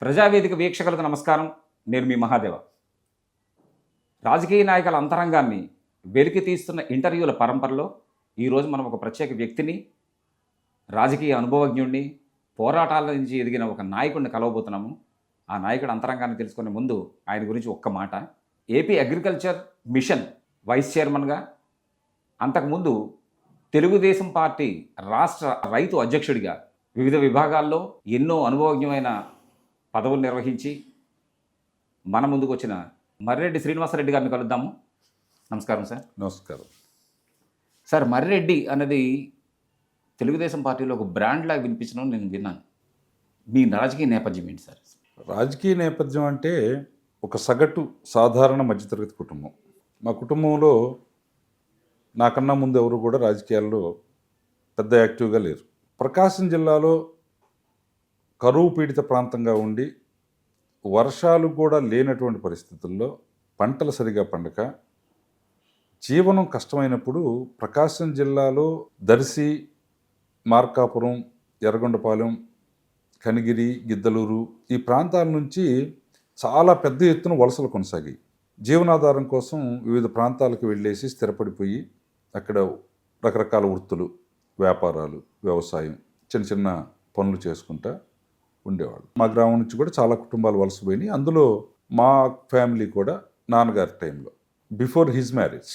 ప్రజావేదిక వీక్షకులకు నమస్కారం. నేను మీ మహాదేవ. రాజకీయ నాయకుల అంతరంగాన్ని వెలికి తీస్తున్న ఇంటర్వ్యూల పరంపరలో ఈరోజు మనం ఒక ప్రత్యేక వ్యక్తిని, రాజకీయ అనుభవజ్ఞుడిని, పోరాటాల నుంచి ఎదిగిన ఒక నాయకుడిని కలవబోతున్నాము. ఆ నాయకుడి అంతరంగాన్ని తెలుసుకునే ముందు ఆయన గురించి ఒక్క మాట. ఏపీ అగ్రికల్చర్ మిషన్ వైస్ చైర్మన్గా, అంతకుముందు తెలుగుదేశం పార్టీ రాష్ట్ర రైతు అధ్యక్షుడిగా వివిధ విభాగాల్లో ఎన్నో అనుభవజ్ఞమైన పదవులు నిర్వహించి మన ముందుకు వచ్చిన మర్రెడ్డి శ్రీనివాసరెడ్డి గారిని కలుద్దాము. నమస్కారం సార్. నమస్కారం సార్, మర్రెడ్డి అన్నది తెలుగుదేశం పార్టీలో ఒక బ్రాండ్ లాగా వినిపించడం నేను విన్నాను. మీ రాజకీయ నేపథ్యం ఏంటి సార్? రాజకీయ నేపథ్యం అంటే ఒక సగటు సాధారణ మధ్యతరగతి కుటుంబం. మా కుటుంబంలో నాకన్నా ముందు ఎవరు కూడా రాజకీయాల్లో పెద్ద యాక్టివ్గా లేరు. ప్రకాశం జిల్లాలో కరువు పీడిత ప్రాంతంగా ఉండి వర్షాలు కూడా లేనటువంటి పరిస్థితుల్లో పంటలు సరిగా పండక జీవనం కష్టమైనప్పుడు ప్రకాశం జిల్లాలో దర్శి, మార్కాపురం, ఎర్రగొండపాలెం, కనిగిరి, గిద్దలూరు ఈ ప్రాంతాల నుంచి చాలా పెద్ద ఎత్తున వలసలు కొనసాగాయి. జీవనాధారం కోసం వివిధ ప్రాంతాలకు వెళ్ళేసి స్థిరపడిపోయి అక్కడ రకరకాల వృత్తులు, వ్యాపారాలు, వ్యవసాయం, చిన్న చిన్న పనులు చేసుకుంటా ఉండేవాళ్ళు. మా గ్రామం నుంచి కూడా చాలా కుటుంబాలు వలసపోయినాయి. అందులో మా ఫ్యామిలీ కూడా నాన్నగారి టైంలో బిఫోర్ హిజ్ మ్యారేజ్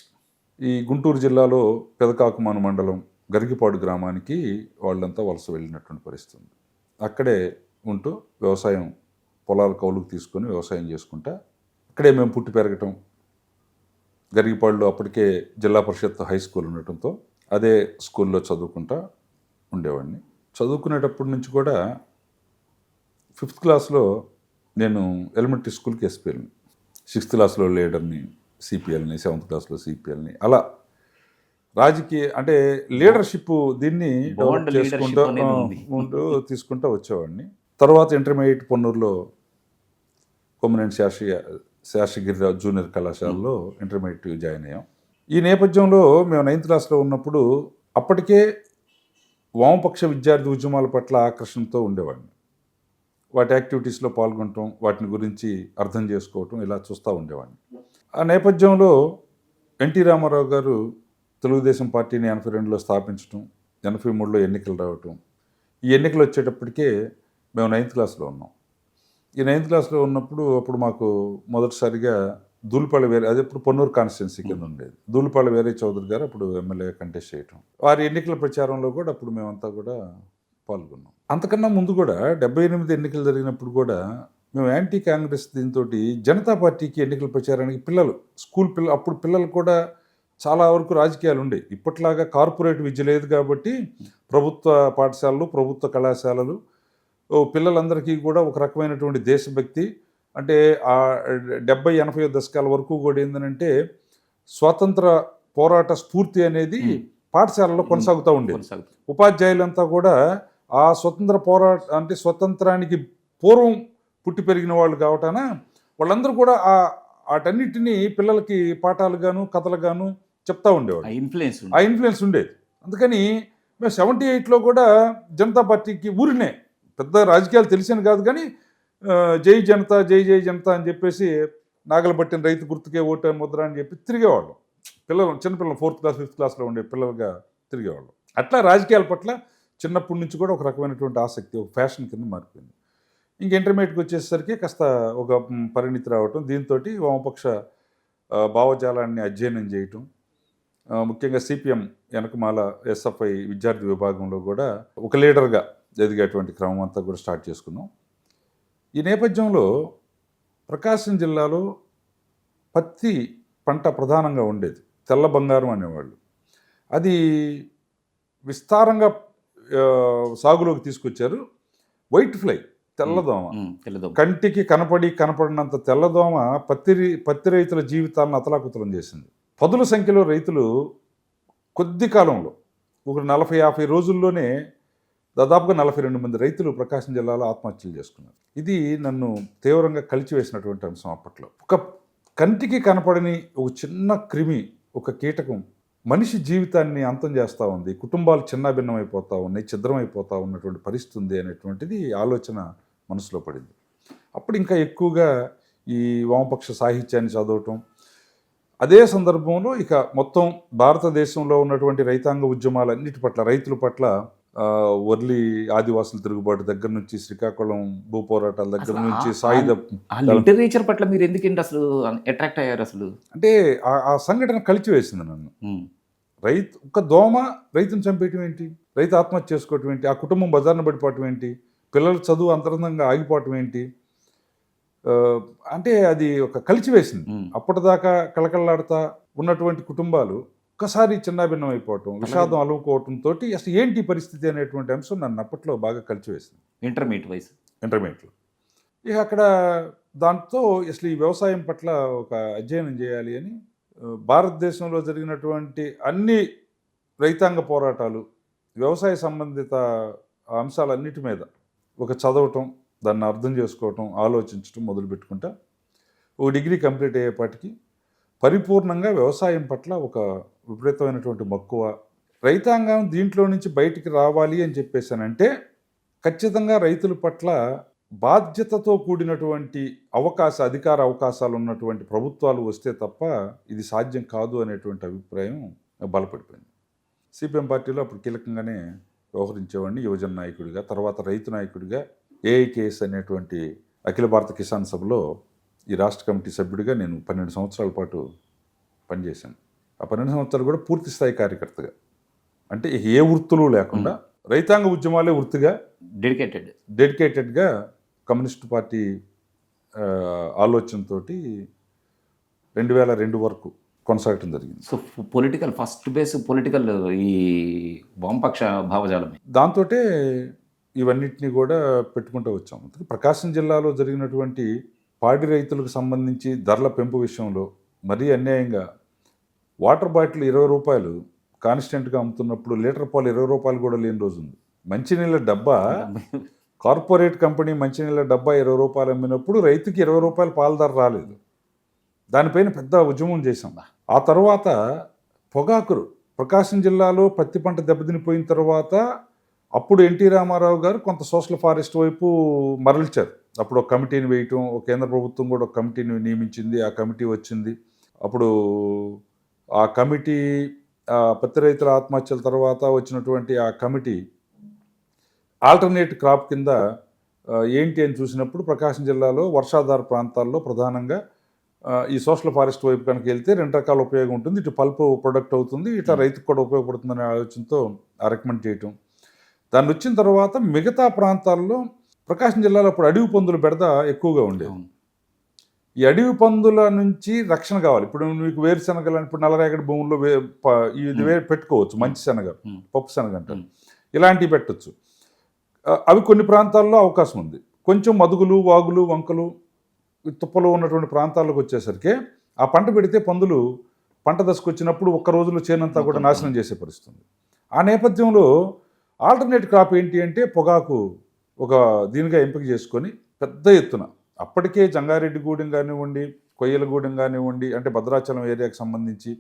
ఈ గుంటూరు జిల్లాలో పెదకాకుమాను మండలం గరిగిపాడు గ్రామానికి వాళ్ళంతా వలస వెళ్ళినటువంటి పరిస్థితి. అక్కడే ఉంటూ వ్యవసాయం, పొలాల కౌలుకు తీసుకొని వ్యవసాయం చేసుకుంటా అక్కడే మేము పుట్టి పెరగటం. గరిగిపాడులో అప్పటికే జిల్లా పరిషత్ హై స్కూల్ ఉండటంతో అదే స్కూల్లో చదువుకుంటా ఉండేవాడిని. చదువుకునేటప్పటి నుంచి కూడా 5th క్లాస్లో నేను ఎలిమెంటరీ స్కూల్కి ఎస్పీఎల్ని, 6th క్లాస్లో లీడర్ని, సిపిఎల్ని, 7th క్లాస్లో సిపిఎల్ని, అలా రాజకీయ అంటే లీడర్షిప్ దీన్ని డెవలప్ చేసుకుంటూ తీసుకుంటూ వచ్చేవాడిని. తర్వాత ఇంటర్మీడియట్ పొన్నూరులో కొమ్మనేని శాస్త్రిగిరిరావు జూనియర్ కళాశాలలో ఇంటర్మీడియట్ జాయిన్ అయ్యాం. ఈ నేపథ్యంలో మేము 9th క్లాస్లో ఉన్నప్పుడు అప్పటికే వామపక్ష విద్యార్థి ఉద్యమాల పట్ల ఆకర్షణతో ఉండేవాడిని. వాటి యాక్టివిటీస్లో పాల్గొనటం, వాటిని గురించి అర్థం చేసుకోవటం ఇలా చూస్తూ ఉండేవాడిని. ఆ నేపథ్యంలో ఎన్టీ రామారావు గారు తెలుగుదేశం పార్టీని 82లో స్థాపించటం, 83లో ఎన్నికలు రావటం, ఈ ఎన్నికలు వచ్చేటప్పటికే మేము 9th క్లాస్లో ఉన్నాం. ఈ 9th క్లాస్లో ఉన్నప్పుడు అప్పుడు మాకు మొదటిసారిగా దూలిపాళ్ళ వేరే, అది ఇప్పుడు పొన్నూరు కాన్స్టిట్యున్సీ కింద ఉండేది, దూలిపాళ్ళ వేరే చౌదరి గారు అప్పుడు ఎమ్మెల్యే కంటెస్ట్ చేయటం. వారి ఎన్నికల ప్రచారంలో కూడా అప్పుడు మేమంతా కూడా పాల్గొన్నాం. అంతకన్నా ముందు కూడా 78 ఎన్నికలు జరిగినప్పుడు కూడా మేము యాంటీ కాంగ్రెస్ దీంతో జనతా పార్టీకి ఎన్నికల ప్రచారానికి స్కూల్ పిల్లలు, అప్పుడు పిల్లలు కూడా చాలా వరకు రాజకీయాలు ఉండేవి. ఇప్పట్లాగా కార్పొరేట్ విద్య లేదు కాబట్టి ప్రభుత్వ పాఠశాలలు, ప్రభుత్వ కళాశాలలు పిల్లలందరికీ కూడా ఒక రకమైనటువంటి దేశభక్తి, అంటే ఆ 70-80 దశకాల వరకు కూడా ఏంటంటే స్వాతంత్ర పోరాట స్ఫూర్తి అనేది పాఠశాలలో కొనసాగుతూ ఉండేది. ఉపాధ్యాయులంతా కూడా ఆ స్వతంత్రానికి పూర్వం పుట్టి పెరిగిన వాళ్ళు కావటాన వాళ్ళందరూ కూడా వాటన్నిటినీ పిల్లలకి పాఠాలుగాను కథలుగాను చెప్తా ఉండేవాళ్ళు. ఆ ఇన్ఫ్లుయెన్స్ ఉండేది. అందుకని మేము 78లో కూడా జనతా పార్టీకి ఊరినే పెద్ద రాజకీయాలు తెలిసాను కాదు కానీ జై జనతా, జై జై జనతా అని చెప్పేసి నాగలబట్టిన రైతు గుర్తుకే ఓటు ముద్ర అని చెప్పి తిరిగేవాళ్ళం. చిన్నపిల్లలు 4th క్లాస్ 5th క్లాస్లో ఉండే పిల్లలుగా తిరిగేవాళ్ళం. అట్లా రాజకీయాల పట్ల చిన్నప్పటి నుంచి కూడా ఒక రకమైనటువంటి ఆసక్తి, ఒక ఫ్యాషన్ కింద మారిపోయింది. ఇంక ఇంటర్మీడియట్కి వచ్చేసరికి కాస్త ఒక పరిణితి రావటం, దీంతో వామపక్ష భావజాలాన్ని అధ్యయనం చేయటం, ముఖ్యంగా సిపిఎం వెనకమాల ఎస్ఎఫ్ఐ విద్యార్థి విభాగంలో కూడా ఒక లీడర్గా ఎదిగేటువంటి క్రమం అంతా కూడా స్టార్ట్ చేసుకున్నాం. ఈ నేపథ్యంలో ప్రకాశం జిల్లాలో పత్తి పంట ప్రధానంగా ఉండేది. తెల్ల బంగారం అనేవాళ్ళు. అది విస్తారంగా సాగులోకి తీసుకొచ్చారు. వైట్ ఫ్లై, తెల్లదోమ, కంటికి కనపడినంత తెల్లదోమ పత్తి రైతుల జీవితాలను అతలాకుతలం చేసింది. పదుల సంఖ్యలో రైతులు కొద్ది కాలంలో ఒక 40-50 రోజుల్లోనే దాదాపుగా 42 మంది రైతులు ప్రకాశం జిల్లాలో ఆత్మహత్యలు చేసుకున్నారు. ఇది నన్ను తీవ్రంగా కలిచివేసినటువంటి అంశం. అప్పట్లో ఒక కంటికి కనపడని ఒక చిన్న క్రిమి, ఒక కీటకం మనిషి జీవితాన్ని అంతం చేస్తూ ఉంది, కుటుంబాలు చిన్నాభిన్నమైపోతూ ఉన్నాయి, ఛిద్రమైపోతూ ఉన్నటువంటి పరిస్థితి ఉంది అనేటువంటిది ఆలోచన మనసులో పడింది. అప్పుడు ఇంకా ఎక్కువగా ఈ వామపక్ష సాహిత్యాన్ని చదవటం. అదే సందర్భంలో ఇక మొత్తం భారతదేశంలో ఉన్నటువంటి రైతాంగ ఉద్యమాలన్నిటి పట్ల, రైతుల పట్ల వర్లి ఆదివాసుల తిరుగుబాటు దగ్గర నుంచి, శ్రీకాకుళం భూ పోరాటాల దగ్గర అసలు నుంచి, సాయుధ ఆ లిటరేచర్ పట్ల మీరు ఎందుకండి అసలు అట్రాక్ట్ అయ్యారు అసలు? అంటే ఆ సంఘటన కలిచివేసింది నన్ను. రైతు ఒక దోమ రైతుని చంపేయటం ఏంటి, రైతు ఆత్మహత్య చేసుకోవటం ఏంటి, ఆ కుటుంబం బజార్న పడిపోవటం ఏంటి, పిల్లల చదువు అంతరంగంగా ఆగిపోవటం ఏంటి, అంటే అది ఒక కలిచివేసింది. అప్పటిదాకా కళకళలాడుతా ఉన్నటువంటి కుటుంబాలు ఒక్కసారి చిన్నాభిన్నం అయిపోవటం, విషాదం అలుముకోవటంతో అసలు ఏంటి పరిస్థితి అనేటువంటి అంశం నన్ను అప్పట్లో బాగా కలిచివేసింది. ఇంటర్మీడియట్లో ఇక అక్కడ దాంతో అసలు ఈ వ్యవసాయం పట్ల ఒక అధ్యయనం చేయాలి అని భారతదేశంలో జరిగినటువంటి అన్ని రైతాంగ పోరాటాలు, వ్యవసాయ సంబంధిత అంశాలన్నిటి మీద ఒక చదవటం, దాన్ని అర్థం చేసుకోవటం, ఆలోచించటం మొదలుపెట్టుకుంటా ఓ డిగ్రీ కంప్లీట్ అయ్యేపాటికి పరిపూర్ణంగా వ్యవసాయం పట్ల ఒక విపరీతమైనటువంటి మక్కువ, రైతాంగం దీంట్లో నుంచి బయటికి రావాలి అని చెప్పేసానంటే ఖచ్చితంగా రైతుల పట్ల బాధ్యతతో కూడినటువంటి అధికార అవకాశాలు ఉన్నటువంటి ప్రభుత్వాలు వస్తే తప్ప ఇది సాధ్యం కాదు అనేటువంటి అభిప్రాయం బలపడిపోయింది. సిపిఎం పార్టీలో అప్పుడు కీలకంగానే వ్యవహరించేవాడిని, యువజన నాయకుడిగా, తర్వాత రైతు నాయకుడిగా, ఏఐకేఎస్ అనేటువంటి అఖిల భారత కిసాన్ సభలో ఈ రాష్ట్ర కమిటీ సభ్యుడిగా నేను 12 సంవత్సరాల పాటు పనిచేశాను. ఆ 12 సంవత్సరాలు కూడా పూర్తి స్థాయి కార్యకర్తగా, అంటే ఏ వృత్తులు లేకుండా రైతాంగ ఉద్యమాలే వృత్తిగా డెడికేటెడ్గా కమ్యూనిస్ట్ పార్టీ ఆలోచనతోటి 2002 వరకు కొనసాగటం జరిగింది. సో ఫస్ట్ బేస్ పొలిటికల్ ఈ వామపక్ష భావజాలం. దాంతో ఇవన్నిటిని కూడా పెట్టుకుంటూ వచ్చాము. ప్రకాశం జిల్లాలో జరిగినటువంటి పాడి రైతులకు సంబంధించి ధరల పెంపు విషయంలో మరీ అన్యాయంగా వాటర్ బాటిల్ 20 రూపాయలు కాన్స్టెంట్గా అమ్ముతున్నప్పుడు లీటర్ పాలు 20 రూపాయలు కూడా లేని రోజు ఉంది. మంచినీళ్ళ డబ్బా, కార్పొరేట్ కంపెనీ మంచినీళ్ళ డబ్బా 20 రూపాయలు అమ్మినప్పుడు రైతుకి 20 రూపాయల పాల ధర రాలేదు. దానిపైన పెద్ద ఉద్యమం చేశాం. ఆ తర్వాత పొగాకురు ప్రకాశం జిల్లాలో పత్తి పంట దెబ్బతినిపోయిన తర్వాత అప్పుడు ఎన్టీ రామారావు గారు కొంత సోషల్ ఫారెస్ట్ వైపు మరల్చారు. అప్పుడు ఒక కమిటీని వేయటం, ఒక కేంద్ర ప్రభుత్వం కూడా ఒక కమిటీని నియమించింది. ఆ కమిటీ వచ్చింది. అప్పుడు ఆ కమిటీ పత్తి రైతుల ఆత్మహత్యల తర్వాత వచ్చినటువంటి ఆ కమిటీ ఆల్టర్నేట్ క్రాప్ కింద ఏంటి అని చూసినప్పుడు ప్రకాశం జిల్లాలో వర్షాధార ప్రాంతాల్లో ప్రధానంగా ఈ సోషల్ ఫారెస్ట్ వైపు కనుక వెళ్తే 2 రకాల ఉపయోగం ఉంటుంది. ఇటు పల్ప్ ప్రొడక్ట్ అవుతుంది, ఇట్లా రైతుకు కూడా ఉపయోగపడుతుందనే ఆలోచనతో రికమెండ్ చేయటం. దాన్ని వచ్చిన తర్వాత మిగతా ప్రాంతాల్లో ప్రకాశం జిల్లాలో అప్పుడు అడవి పందుల బెడద ఎక్కువగా ఉండేది. ఈ అడవి పందుల నుంచి రక్షణ కావాలి. ఇప్పుడు మీకు వేరుశనగలు, ఇప్పుడు నల్లరేగడి భూముల్లో ఇది పెట్టుకోవచ్చు, మంచి శనగ, పప్పు శనగ అంటారు, ఇలాంటివి పెట్టచ్చు. అవి కొన్ని ప్రాంతాల్లో అవకాశం ఉంది. కొంచెం మదుగులు, వాగులు, వంకలు, తుప్పలు ఉన్నటువంటి ప్రాంతాలకు వచ్చేసరికి ఆ పంట పెడితే పందులు పంట దశకు వచ్చినప్పుడు ఒక్క రోజులో చేనంతా కూడా నాశనం చేసే పరిస్థితుంది. ఆ నేపథ్యంలో ఆల్టర్నేట్ క్రాప్ ఏంటి అంటే పొగాకు ఒక దీనిగా ఎంపిక చేసుకొని పెద్ద ఎత్తున అప్పటికే జంగారెడ్డిగూడెం కానివ్వండి, కొయ్యలగూడెం కానివ్వండి, అంటే భద్రాచలం ఏరియాకి సంబంధించి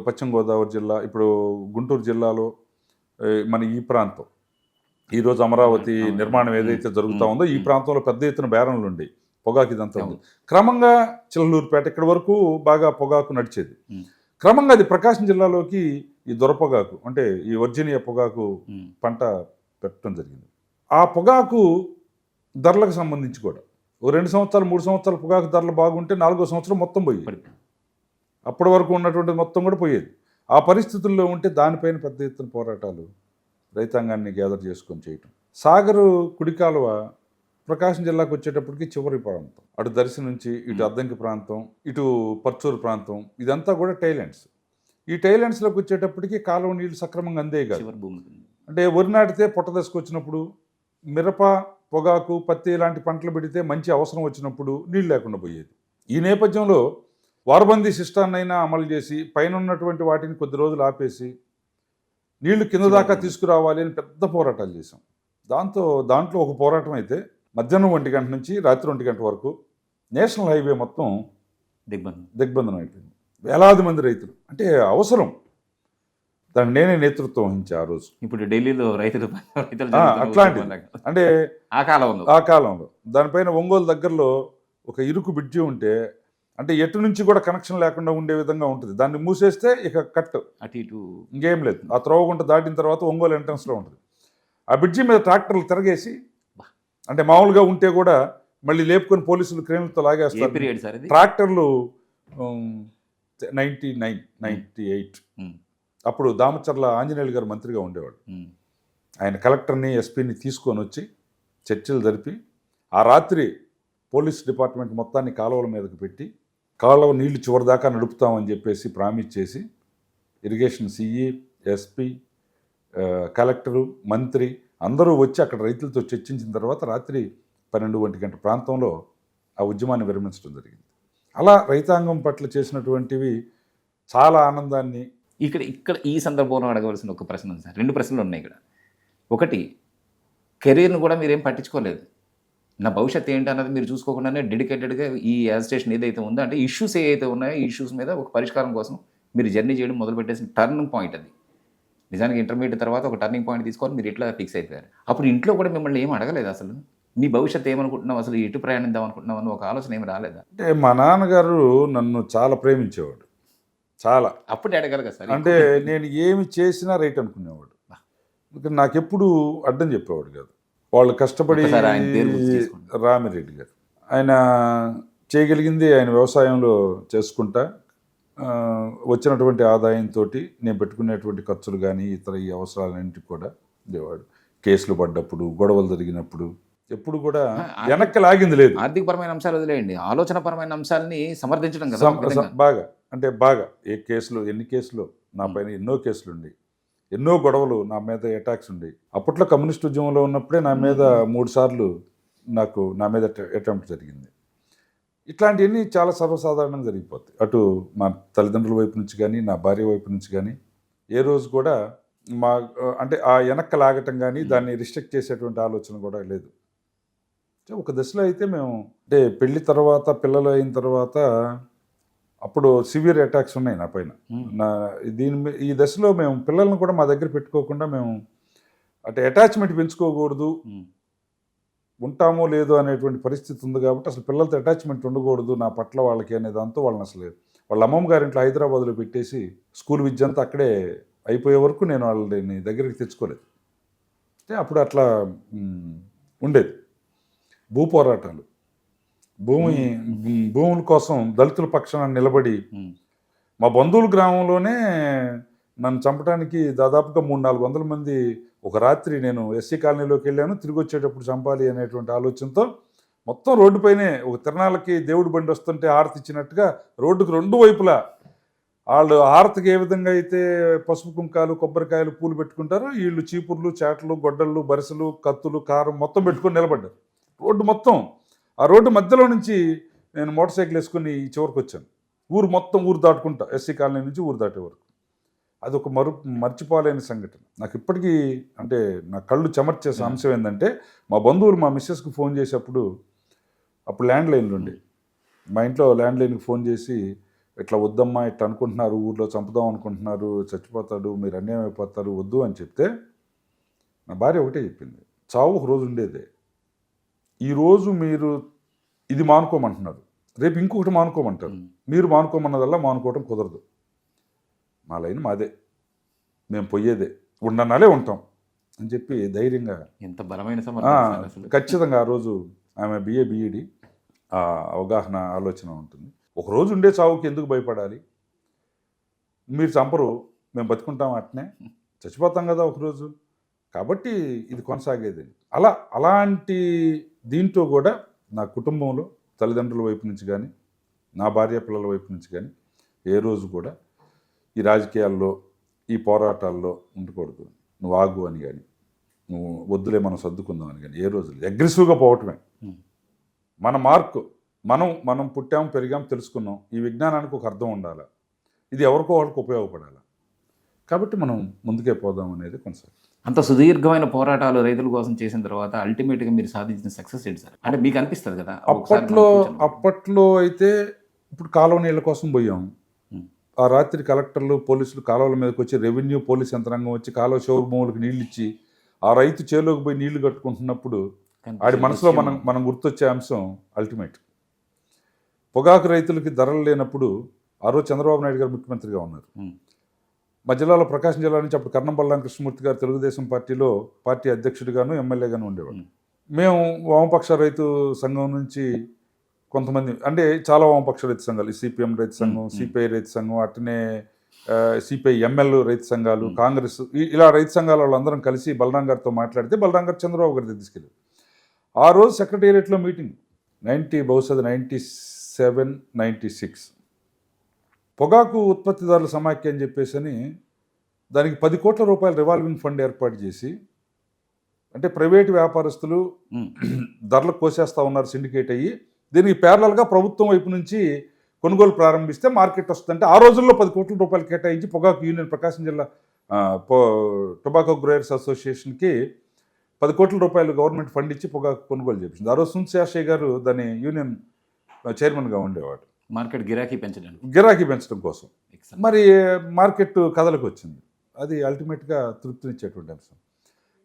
పశ్చిమ గోదావరి జిల్లా, ఇప్పుడు గుంటూరు జిల్లాలో మన ఈ ప్రాంతం, ఈరోజు అమరావతి నిర్మాణం ఏదైతే జరుగుతూ ఉందో ఈ ప్రాంతంలో పెద్ద ఎత్తున బేరంలు ఉండేవి. పొగాకు ఇదంతా ఉంది. క్రమంగా చిల్లలూరుపేట ఇక్కడి వరకు బాగా పొగాకు నడిచేది. క్రమంగా అది ప్రకాశం జిల్లాలోకి ఈ దొరపొగాకు, అంటే ఈ వర్జీనియా పొగాకు పంట పెట్టడం జరిగింది. ఆ పొగాకు ధరలకు సంబంధించి కూడా ఓ 2 సంవత్సరాలు 3 సంవత్సరాలు పొగాకు ధరలు బాగుంటే 4వ సంవత్సరం మొత్తం పోయేది. అప్పటి వరకు ఉన్నటువంటి మొత్తం కూడా పోయేది. ఆ పరిస్థితుల్లో ఉంటే దానిపైన పెద్ద ఎత్తున పోరాటాలు రైతాంగాన్ని గ్యాదర్ చేసుకొని చేయటం. సాగరు కుడి కాలువ ప్రకాశం జిల్లాకు వచ్చేటప్పటికి చివరి ప్రాంతం, అటు దర్శి నుంచి ఇటు అద్దంకి ప్రాంతం, ఇటు పర్చూరు ప్రాంతం, ఇదంతా కూడా టైలాండ్స్. ఈ టైలాండ్స్లోకి వచ్చేటప్పటికి కాలువ నీళ్లు సక్రమంగా అందే కాదు. అంటే వరి నాటితే పొట్ట దశకు వచ్చినప్పుడు, మిరప, పొగాకు, పత్తి ఇలాంటి పంటలు పెడితే మంచి అవసరం వచ్చినప్పుడు నీళ్ళు లేకుండా పోయేది. ఈ నేపథ్యంలో వారబందీ సిస్టాన్నైనా అమలు చేసి పైన ఉన్నటువంటి వాటిని కొద్ది రోజులు ఆపేసి నీళ్లు కింద దాకా తీసుకురావాలి అని పెద్ద పోరాటాలు చేశాం. దాంట్లో ఒక పోరాటం అయితే మధ్యాహ్నం 1 గంట నుంచి రాత్రి 1 గంట వరకు నేషనల్ హైవే మొత్తం దిగ్బంధనం అయిపోయింది. వేలాది మంది రైతులు, అంటే అవసరం, దానికి నేనే నేతృత్వం వహించా ఆ రోజు. ఇప్పుడు ఢిల్లీలో రైతులు అట్లాంటిది అంటే ఆ కాలంలో ఆ కాలంలో దానిపైన ఒంగోలు దగ్గరలో ఒక ఇరుకు బ్రిడ్జి ఉంటే, అంటే ఎటు నుంచి కూడా కనెక్షన్ లేకుండా ఉండే విధంగా ఉంటుంది. దాన్ని మూసేస్తే ఇక కట్, అటు ఇటు ఇంకేం లేదు. ఆ త్రోవగుంట దాటిన తర్వాత ఒంగోలు ఎంట్రన్స్లో ఉంటుంది. ఆ బ్రిడ్జి మీద ట్రాక్టర్లు తిరగేసి, అంటే మామూలుగా ఉంటే కూడా మళ్ళీ లేపుకొని పోలీసులు క్రేన్లతో ఏ లాగేస్తారు. పీరియడ్ సార్ ఇది? ట్రాక్టర్లు 99-98 అప్పుడు దామచర్ల ఆంజనేయులు గారు మంత్రిగా ఉండేవాడు. ఆయన కలెక్టర్ని ఎస్పీని తీసుకొని వచ్చి చర్చలు జరిపి ఆ రాత్రి పోలీస్ డిపార్ట్మెంట్ మొత్తాన్ని కాలువల మీదకి పెట్టి కాలువ నీళ్లు చివరిదాకా నడుపుతామని చెప్పేసి ప్రామిస్ చేసి ఇరిగేషన్ సిఈ, ఎస్పీ, కలెక్టరు, మంత్రి అందరూ వచ్చి అక్కడ రైతులతో చర్చించిన తర్వాత రాత్రి 12 గంటల ప్రాంతంలో ఆ ఉద్యమాన్ని విరమించడం జరిగింది. అలా రైతాంగం పట్ల చేసినటువంటివి చాలా ఆనందాన్ని. ఇక్కడ ఈ సందర్భంలో అడగవలసిన ఒక ప్రశ్న ఉంది సార్. 2 ప్రశ్నలు ఉన్నాయి ఇక్కడ. ఒకటి, కెరీర్ను కూడా మీరేం పట్టించుకోలేదు. నా భవిష్యత్తు ఏంటి అన్నది మీరు చూసుకోకుండానే డెడికేటెడ్గా ఈ యాజిటేషన్ ఏదైతే ఉందో, అంటే ఇష్యూస్ ఏవైతే ఉన్నాయో ఈ ఇష్యూస్ మీద ఒక పరిష్కారం కోసం మీరు జర్నీ చేయడం మొదలుపెట్టేసిన టర్నింగ్ పాయింట్ అది. నిజానికి ఇంటర్మీడియట్ తర్వాత ఒక టర్నింగ్ పాయింట్ తీసుకొని మీరు ఇట్లా ఫిక్స్ అయిపోయారు. అప్పుడు ఇంట్లో కూడా మిమ్మల్ని ఏం అడగలేదు అసలు? మీ భవిష్యత్తు ఏమనుకుంటున్నావు, అసలు ఎటు ప్రయాణిద్దాం అనుకుంటున్నావు అని ఒక ఆలోచన ఏమి రాలేదా? అంటే మా నాన్నగారు నన్ను చాలా ప్రేమించేవాడు, చాలా. అప్పుడే అడగాలి కదా సార్. అంటే నేను ఏమి చేసినా రైట్ అనుకునేవాడు. నాకెప్పుడు అడ్డం చెప్పేవాడు కాదు. వాళ్ళు కష్టపడి, ఒకసారి ఆయన పేరు గుర్తు చేసుకోండి. రామిరెడ్డి గారు, ఆయన చేయగలిగింది ఆయన వ్యవసాయంలో చేసుకుంటా వచ్చినటువంటి ఆదాయంతో నేను పెట్టుకునేటువంటి ఖర్చులు కానీ ఇతర ఈ అవసరాలన్నింటికి కూడా ఉండేవాడు. కేసులు పడ్డప్పుడు, గొడవలు జరిగినప్పుడు ఎప్పుడు కూడా వెనక్కి లాగింది లేదు. ఆర్థికపరమైన అంశాలు వదిలేయండి, ఆలోచనపరమైన అంశాలని సమర్థించడం కదా బాగా, అంటే బాగా. ఎన్ని కేసులు నా పైన, ఎన్నో కేసులు ఉండి, ఎన్నో గొడవలు, నా మీద అటాక్స్ ఉండి. అప్పట్లో కమ్యూనిస్ట్ ఉద్యమంలో ఉన్నప్పుడే నా మీద 3 సార్లు నా మీద అటెంప్ట్ జరిగింది. ఇట్లాంటివన్నీ చాలా సర్వసాధారణంగా జరిగిపోతాయి. అటు మా తల్లిదండ్రుల వైపు నుంచి కానీ, నా భార్య వైపు నుంచి కానీ ఏ రోజు కూడా అంటే ఆ వెనక్కి లాగటం కానీ దాన్ని రిస్ట్రిక్ట్ చేసేటువంటి ఆలోచన కూడా లేదు. ఒక దశలో అయితే మేము, అంటే పెళ్లి తర్వాత, పిల్లలు అయిన తర్వాత అప్పుడు సివియర్ అటాక్స్ ఉన్నాయి నా పైన. ఈ దశలో మేము పిల్లల్ని కూడా మా దగ్గర పెట్టుకోకుండా మేము అంటే అటాచ్మెంట్ పెంచుకోకూడదు, ఉంటామో లేదో అనేటువంటి పరిస్థితి ఉంది కాబట్టి అసలు పిల్లలతో అటాచ్మెంట్ ఉండకూడదు నా పట్ల వాళ్ళకి అనే దాంతో వాళ్ళని అసలు వాళ్ళ అమ్మమ్మ గారింట్లో హైదరాబాద్లో పెట్టేసి స్కూల్ విద్య అంతా అక్కడే అయిపోయే వరకు నేను వాళ్ళని దగ్గరికి తెచ్చుకోలేదు. అంటే అప్పుడు అట్లా ఉండేది. భూ పోరాటాలు, భూముల కోసం దళితుల పక్షాన నిలబడి మా బంధువుల గ్రామంలోనే నన్ను చంపడానికి దాదాపుగా 300-400 మంది ఒక రాత్రి, నేను ఎస్సీ కాలనీలోకి వెళ్ళాను, తిరిగి వచ్చేటప్పుడు చంపాలి అనేటువంటి ఆలోచనతో మొత్తం రోడ్డుపైనే ఒక తిరణాలకి దేవుడి బండి వస్తుంటే హారతి ఇచ్చినట్టుగా రోడ్డుకు 2 వైపులా వాళ్ళు హారతికి ఏ విధంగా అయితే పసుపు కుంకాలు, కొబ్బరికాయలు, పూలు పెట్టుకుంటారో వీళ్ళు చీపుర్లు, చాటలు, గొడ్డళ్ళు, బరిసెలు, కత్తులు, కారం మొత్తం పెట్టుకొని నిలబడ్డారు రోడ్డు మొత్తం. ఆ రోడ్డు మధ్యలో నుంచి నేను మోటార్ సైకిల్ వేసుకుని ఈ చివరికి వచ్చాను. ఊరు దాటుకుంటా, ఎస్సీ కాలనీ నుంచి ఊరు దాటే వరకు. అది ఒక మర్చిపోలేని సంఘటన నాకు ఇప్పటికీ. అంటే నా కళ్ళు చెమర్చేసే అంశం ఏంటంటే, మా బంధువులు మా మిస్సెస్కి ఫోన్ చేసేటప్పుడు, అప్పుడు ల్యాండ్ లైన్లు ఉండే, మా ఇంట్లో ల్యాండ్ లైన్కి ఫోన్ చేసి, ఇట్లా వద్దమ్మా, ఇట్లా అనుకుంటున్నారు, ఊర్లో చంపుదాం అనుకుంటున్నారు, చచ్చిపోతాడు, మీరు అన్యాయం అయిపోతారు, వద్దు అని చెప్తే నా భార్య ఒకటే చెప్పింది, చావు ఒక రోజు ఉండేదే, ఈరోజు మీరు ఇది మానుకోమంటున్నారు, రేపు ఇంకొకటి మానుకోమంటారు, మీరు మానుకోమన్నదల్లా మానుకోవటం కుదరదు, మా లైన్ మాదే, మేము పోయేదే, ఉండనాలే ఉంటాం అని చెప్పి ధైర్యంగా. ఎంత బలమైన ఖచ్చితంగా. ఆ రోజు ఆమె బిఏడి అవగాహన ఆలోచన ఉంటుంది. ఒకరోజు ఉండే చావుకి ఎందుకు భయపడాలి, మీరు చంపరు, మేము బతుకుంటాం, అట్నే చచ్చిపోతాం కదా ఒకరోజు, కాబట్టి ఇది కొనసాగేది. అలాంటి దీంట్లో కూడా నా కుటుంబంలో తల్లిదండ్రుల వైపు నుంచి కానీ, నా భార్య పిల్లల వైపు నుంచి కానీ ఏ రోజు కూడా ఈ రాజకీయాల్లో, ఈ పోరాటాల్లో ఉండకూడదు, నువ్వు ఆగు అని కానీ, నువ్వు వద్దులే మనం సర్దుకుందాం అని కానీ ఏ రోజు అగ్రెసివ్గా పోవటమే. మన మార్కు, మనం పుట్టాం, పెరిగాం, తెలుసుకున్నాం, ఈ విజ్ఞానానికి ఒక అర్థం ఉండాలి, ఇది ఎవరికో వాళ్ళకి ఉపయోగపడాలి, కాబట్టి మనం ముందుకే పోదాం అనేది కొనసాగుతుంది. అంత సుదీర్ఘమైన పోరాటాలు రైతుల కోసం చేసిన తర్వాత అల్టిమేట్గా మీరు సాధించిన సక్సెస్ ఏంటి సార్? అంటే మీకు అనిపిస్తుంది కదా, అప్పట్లో అయితే ఇప్పుడు కాలువ నీళ్ళ కోసం పోయాం, ఆ రాత్రి కలెక్టర్లు పోలీసులు కాలువల మీదకి వచ్చి రెవెన్యూ పోలీస్ యంత్రాంగం వచ్చి కాలువ చివరి భూములకు నీళ్ళు ఇచ్చి ఆ రైతు చేలోకి పోయి నీళ్లు కట్టుకుంటున్నప్పుడు ఆడి మనసులో మనం గుర్తొచ్చే అంశం అల్టిమేట్. పొగాకు రైతులకి ధరలు లేనప్పుడు ఆ రోజు చంద్రబాబు నాయుడు గారు ముఖ్యమంత్రిగా ఉన్నారు. మా జిల్లాలో ప్రకాశం జిల్లా నుంచి అప్పుడు కర్ణం బల్లాం కృష్ణమూర్తి గారు తెలుగుదేశం పార్టీలో పార్టీ అధ్యక్షుడిగాను ఎమ్మెల్యేగాను ఉండేవాడు. మేము వామపక్ష రైతు సంఘం నుంచి కొంతమంది, అంటే చాలా వామపక్ష రైతు సంఘాలు, సిపిఎం రైతు సంఘం, సిపిఐ రైతు సంఘం, అట్నే సిపిఐ ఎంఎల్ రైతు సంఘాలు, కాంగ్రెస్, ఇలా రైతు సంఘాల వాళ్ళందరం కలిసి బలరాం గారితో మాట్లాడితే బలరాం గారు చంద్రబాబు గారి దగ్గర తీసుకెళ్ళారు. ఆ రోజు సెక్రటేరియట్లో మీటింగ్ బహుశా 97, 96 పొగాకు ఉత్పత్తిదారుల సమాఖ్య అని చెప్పేసి దానికి 10 కోట్ల రూపాయల రివాల్వింగ్ ఫండ్ ఏర్పాటు చేసి, అంటే ప్రైవేటు వ్యాపారస్తులు ధరలు కోసేస్తూ ఉన్నారు సిండికేట్ అయ్యి, దీనికి ప్యారలల్గా ప్రభుత్వం వైపు నుంచి కొనుగోలు ప్రారంభిస్తే మార్కెట్ వస్తుందంటే ఆ రోజుల్లో 10 కోట్ల రూపాయలు కేటాయించి పొగాకు యూనియన్ ప్రకాశం జిల్లా టొబాకో గ్రోయర్స్ అసోసియేషన్కి 10 కోట్ల రూపాయలు గవర్నమెంట్ ఫండ్ ఇచ్చి పొగాకు కొనుగోలు చేపించింది. ఆ రోజు సుంశేషయ్య గారు దాని యూనియన్ చైర్మన్గా ఉండేవాడు. మార్కెట్ గిరాకీ పెంచడం కోసం. మరి మార్కెట్ కథలకు వచ్చింది. అది అల్టిమేట్గా తృప్తినిచ్చేటువంటి అంశం.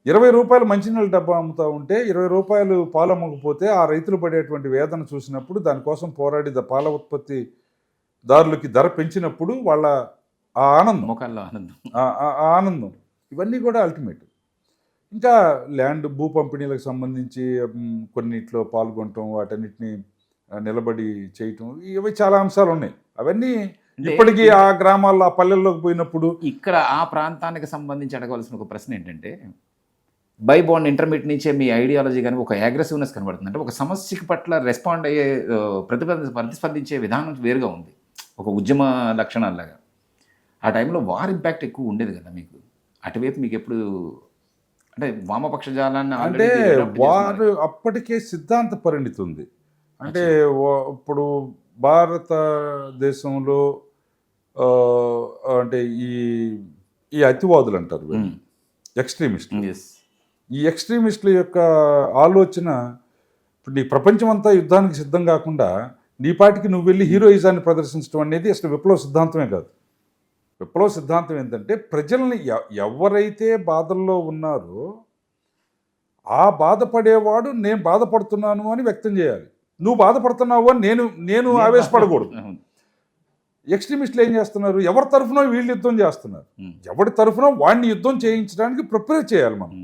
20 రూపాయలు మంచినీళ్ళ డబ్బా అమ్ముతూ ఉంటే 20 రూపాయలు పాలు అమ్మకపోతే ఆ రైతులు పడేటువంటి వేదన చూసినప్పుడు, దానికోసం పోరాడి పాల ఉత్పత్తిదారులకి ధర పెంచినప్పుడు వాళ్ళ ఆ ఆనందం, ఆ ఆనందం, ఇవన్నీ కూడా అల్టిమేట్. ఇంకా ల్యాండ్ భూ పంపిణీలకు సంబంధించి కొన్నిట్లో పాల్గొనటం, వాటన్నిటిని నిలబడి చేయటం, ఇవి చాలా అంశాలు ఉన్నాయి. అవన్నీ ఇప్పటికీ ఆ గ్రామాల్లో ఆ పల్లెల్లోకి పోయినప్పుడు ఇక్కడ ఆ ప్రాంతానికి సంబంధించి అడగవలసిన ఒక ప్రశ్న ఏంటంటే, బై బాండ్ ఇంటర్మీడియట్ నుంచే మీ ఐడియాలజీ కానీ ఒక అగ్రెసివ్నెస్ కనబడుతుంది. అంటే ఒక సమస్యకి పట్ల రెస్పాండ్ అయ్యే ప్రతిస్పందించే విధానం వేరుగా ఉంది, ఒక ఉద్యమ లక్షణాలాగా. ఆ టైంలో వార్ ఇంపాక్ట్ ఎక్కువ ఉండేది కదా మీకు. అటువైపు మీకు ఎప్పుడు అంటే వామపక్ష జాలాన్ని అంటే వారు అప్పటికే సిద్ధాంత పరిణితి ఉంది. అంటే ఇప్పుడు భారతదేశంలో అంటే ఈ అతివాదులు అంటారు, ఎక్స్ట్రీమిస్టులు. ఈ ఎక్స్ట్రీమిస్టుల యొక్క ఆలోచన ఇప్పుడు నీ ప్రపంచమంతా యుద్ధానికి సిద్ధం కాకుండా నీ పాటికి నువ్వు వెళ్ళి హీరోయిజాన్ని ప్రదర్శించడం అనేది అసలు విప్లవ సిద్ధాంతమే కాదు. విప్లవ సిద్ధాంతం ఏంటంటే ప్రజల్ని ఎవరైతే బాధల్లో ఉన్నారో ఆ బాధపడేవాడు నేను బాధపడుతున్నాను అని వ్యక్తం చేయాలి. నువ్వు బాధపడుతున్నావు అని నేను ఆవేశపడకూడదు. ఎక్స్ట్రీమిస్టులు ఏం చేస్తున్నారు, ఎవరి తరఫున వీళ్ళు యుద్ధం చేస్తున్నారు, ఎవరి తరఫున వాడిని యుద్ధం చేయించడానికి ప్రిపేర్ చేయాలి మనం.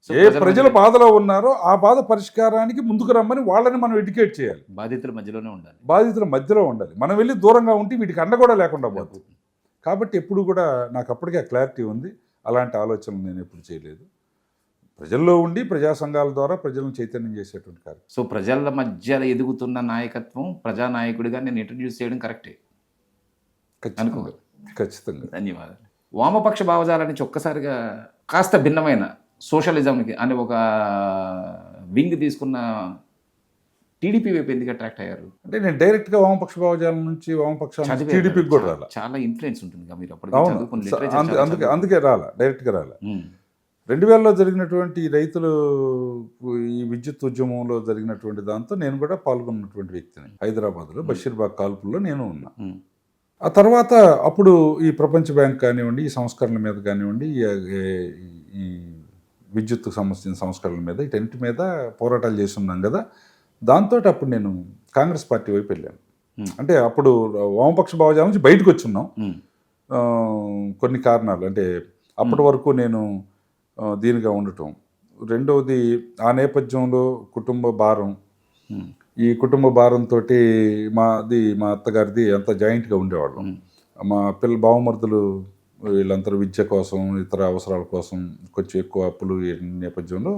ఏ ప్రజల బాధలో ఉన్నారో ఆ బాధ పరిష్కారానికి ముందుకు రమ్మని వాళ్ళని మనం ఎడ్యుకేట్ చేయాలి. బాధితుల మధ్యలో ఉండాలి. మనం వెళ్ళి దూరంగా ఉంటే వీటికి అండ కూడా లేకుండా పోతుంది. కాబట్టి ఎప్పుడు కూడా నాకు అప్పటికే క్లారిటీ ఉంది. అలాంటి ఆలోచనలు నేను ఎప్పుడు చేయలేదు. ప్రజల్లో ఉండి ప్రజా సంఘాల ద్వారా ప్రజలను చైతన్యం చేసేటువంటి కార్యం. సో ప్రజల మధ్య ఎదుగుతున్న నాయకత్వం ప్రజానాయకుడిగా నేను ఇంట్రడ్యూస్ చేయడం కరెక్టే. ఖచ్చితంగా. ధన్యవాదాలు. వామపక్ష భావజాల నుంచి ఒక్కసారిగా కాస్త భిన్నమైన సోషలిజంకి అనే ఒక వింగ్ తీసుకున్న టీడీపీ వైపు ఎందుకు అట్రాక్ట్ అయ్యారు? అంటే నేను డైరెక్ట్గా వామపక్ష భావజాలం నుంచి టీడీపీకి కూడా రాలా. చాలా ఇన్ఫ్లుయెన్స్ ఉంటుంది మీరు అప్పుడు. అందుకే రాలా, డైరెక్ట్గా రాలా. 2000లో జరిగినటువంటి రైతులు ఈ విద్యుత్ ఉద్యమంలో జరిగినటువంటి దాంతో నేను కూడా పాల్గొన్నటువంటి వ్యక్తిని. హైదరాబాద్లో బషీర్బాగ్ కాల్పుల్లో నేను ఉన్నా. ఆ తర్వాత అప్పుడు ఈ ప్రపంచ బ్యాంక్ కానివ్వండి, ఈ సంస్కరణల మీద కానివ్వండి, ఈ విద్యుత్తుకు సంబంధించిన సంస్కరణల మీద, వీటన్నిటి మీద పోరాటాలు చేస్తున్నాం కదా. దాంతో అప్పుడు నేను కాంగ్రెస్ పార్టీ వైపు వెళ్ళాను. అంటే అప్పుడు వామపక్ష భావజాలం నుంచి బయటకు వచ్చున్నాం కొన్ని కారణాలు. అంటే అప్పటి వరకు నేను దీనిగా ఉండటం. రెండవది ఆ నేపథ్యంలో కుటుంబ భారం. ఈ కుటుంబ భారంతో మా అత్తగారిది అంతా జాయింట్గా ఉండేవాళ్ళం. మా బావమరుదులు వీళ్ళందరూ విద్య కోసం, ఇతర అవసరాల కోసం కొంచెం ఎక్కువ అప్పులు నేపథ్యంలో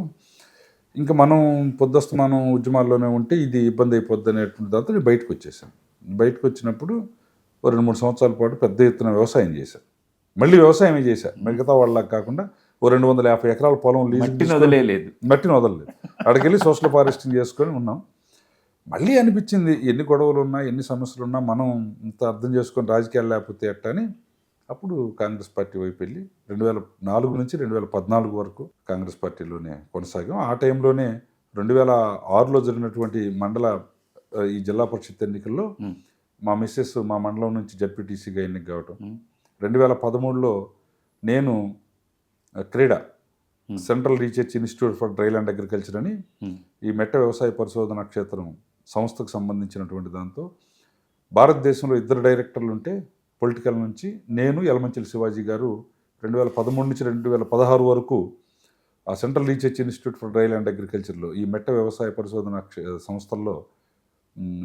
ఇంకా మనం పొద్దుస్తమానం ఉద్యమాల్లోనే ఉంటే ఇది ఇబ్బంది అయిపోద్ది అనేటువంటి దాంతో నేను బయటకు వచ్చేసాను. బయటకు వచ్చినప్పుడు 2-3 సంవత్సరాల పాటు పెద్ద ఎత్తున వ్యవసాయం చేశాను. మళ్ళీ వ్యవసాయమే చేశాను, మిగతా వాళ్ళకి కాకుండా. 250 ఎకరాల పొలం మట్టిని వదలలేదు. అక్కడికి వెళ్ళి సోషల్ ఫారెస్టింగ్ చేసుకొని ఉన్నాం. మళ్ళీ అనిపించింది ఎన్ని గొడవలు ఉన్నా, ఎన్ని సమస్యలు ఉన్నా మనం ఇంత అర్థం చేసుకొని రాజకీయాలు లేకపోతే ఎట్టా అని అప్పుడు కాంగ్రెస్ పార్టీ వైపు వెళ్ళి 2004 నుంచి 2014 వరకు కాంగ్రెస్ పార్టీలోనే కొనసాగాం. ఆ టైంలోనే 2006లో జరిగినటువంటి ఈ జిల్లా పరిషత్ ఎన్నికల్లో మా మిస్సెస్ మా మండలం నుంచి జడ్పీటీసీగా ఎన్నిక కావటం, ఉమ్, 2013లో నేను క్రీడా central research institute for dryland and agriculture అని ఉమ్, ఈ మెట్ట వ్యవసాయ పరిశోధన క్షేత్రం సంస్థకు సంబంధించినటువంటి దాంతో భారతదేశంలో 2 డైరెక్టర్లు ఉంటే పొలిటికల్ నుంచి నేను యలమంచిలి శివాజీ గారు 2013 నుంచి 2016 వరకు ఆ central research institute for dryland and అగ్రికల్చర్లో ఈ మెట్ట వ్యవసాయ పరిశోధన సంస్థల్లో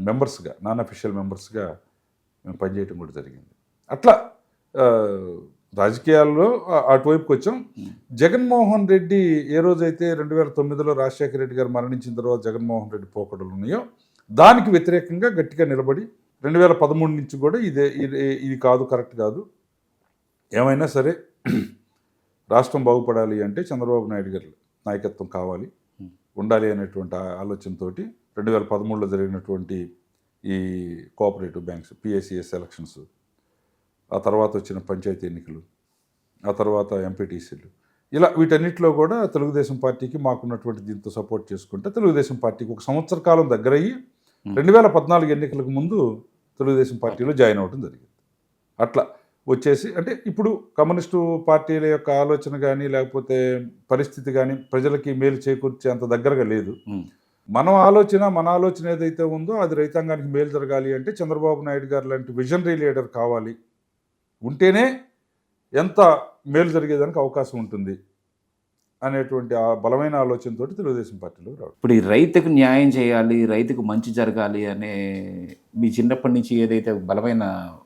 మెంబర్స్గా నాన్ అఫీషియల్ మెంబర్స్గా మేము పనిచేయటం కూడా జరిగింది. అట్లా ఆ, రాజకీయాల్లో అటువైపుకి వచ్చాం. జగన్మోహన్ రెడ్డి ఏ రోజైతే 2009లో రాజశేఖర రెడ్డి గారు మరణించిన తర్వాత జగన్మోహన్ రెడ్డి పోకడలు ఉన్నాయో దానికి వ్యతిరేకంగా గట్టిగా నిలబడి 2013 నుంచి కూడా ఇది కాదు, కరెక్ట్ కాదు, ఏమైనా సరే రాష్ట్రం బాగుపడాలి అంటే చంద్రబాబు నాయుడు గారి నాయకత్వం కావాలి, ఉండాలి అనేటువంటి ఆలోచనతోటి 2013లో జరిగినటువంటి ఈ కోఆపరేటివ్ బ్యాంక్స్ పిఎస్సిఎస్ ఎలక్షన్స్, ఆ తర్వాత వచ్చిన పంచాయతీ ఎన్నికలు, ఆ తర్వాత ఎంపీటీసీలు, ఇలా వీటన్నిటిలో కూడా తెలుగుదేశం పార్టీకి మాకున్నటువంటి దీంతో సపోర్ట్ చేసుకుంటే తెలుగుదేశం పార్టీకి 1 సంవత్సర కాలం దగ్గరయ్యి 2014 ఎన్నికలకు ముందు తెలుగుదేశం పార్టీలో జాయిన్ అవ్వడం జరిగింది. అట్లా వచ్చేసి అంటే ఇప్పుడు కమ్యూనిస్టు పార్టీల యొక్క ఆలోచన కానీ లేకపోతే పరిస్థితి కానీ ప్రజలకి మేలు చేకూర్చే అంత దగ్గరగా లేదు. ఉమ్, మన ఆలోచన ఏదైతే ఉందో అది రైతాంగానికి మేలు జరగాలి అంటే చంద్రబాబు నాయుడు గారు లాంటి విజనరీ లీడర్ కావాలి, ఉంటేనే ఎంత మేలు జరిగేదానికి అవకాశం ఉంటుంది అనేటువంటి ఆ బలమైన ఆలోచనతో తెలుగుదేశం పార్టీలో రావడం. ఇప్పుడు ఈ రైతుకు న్యాయం చేయాలి, రైతుకు మంచి జరగాలి అనే మీ చిన్నప్పటి నుంచి ఏదైతే బలమైన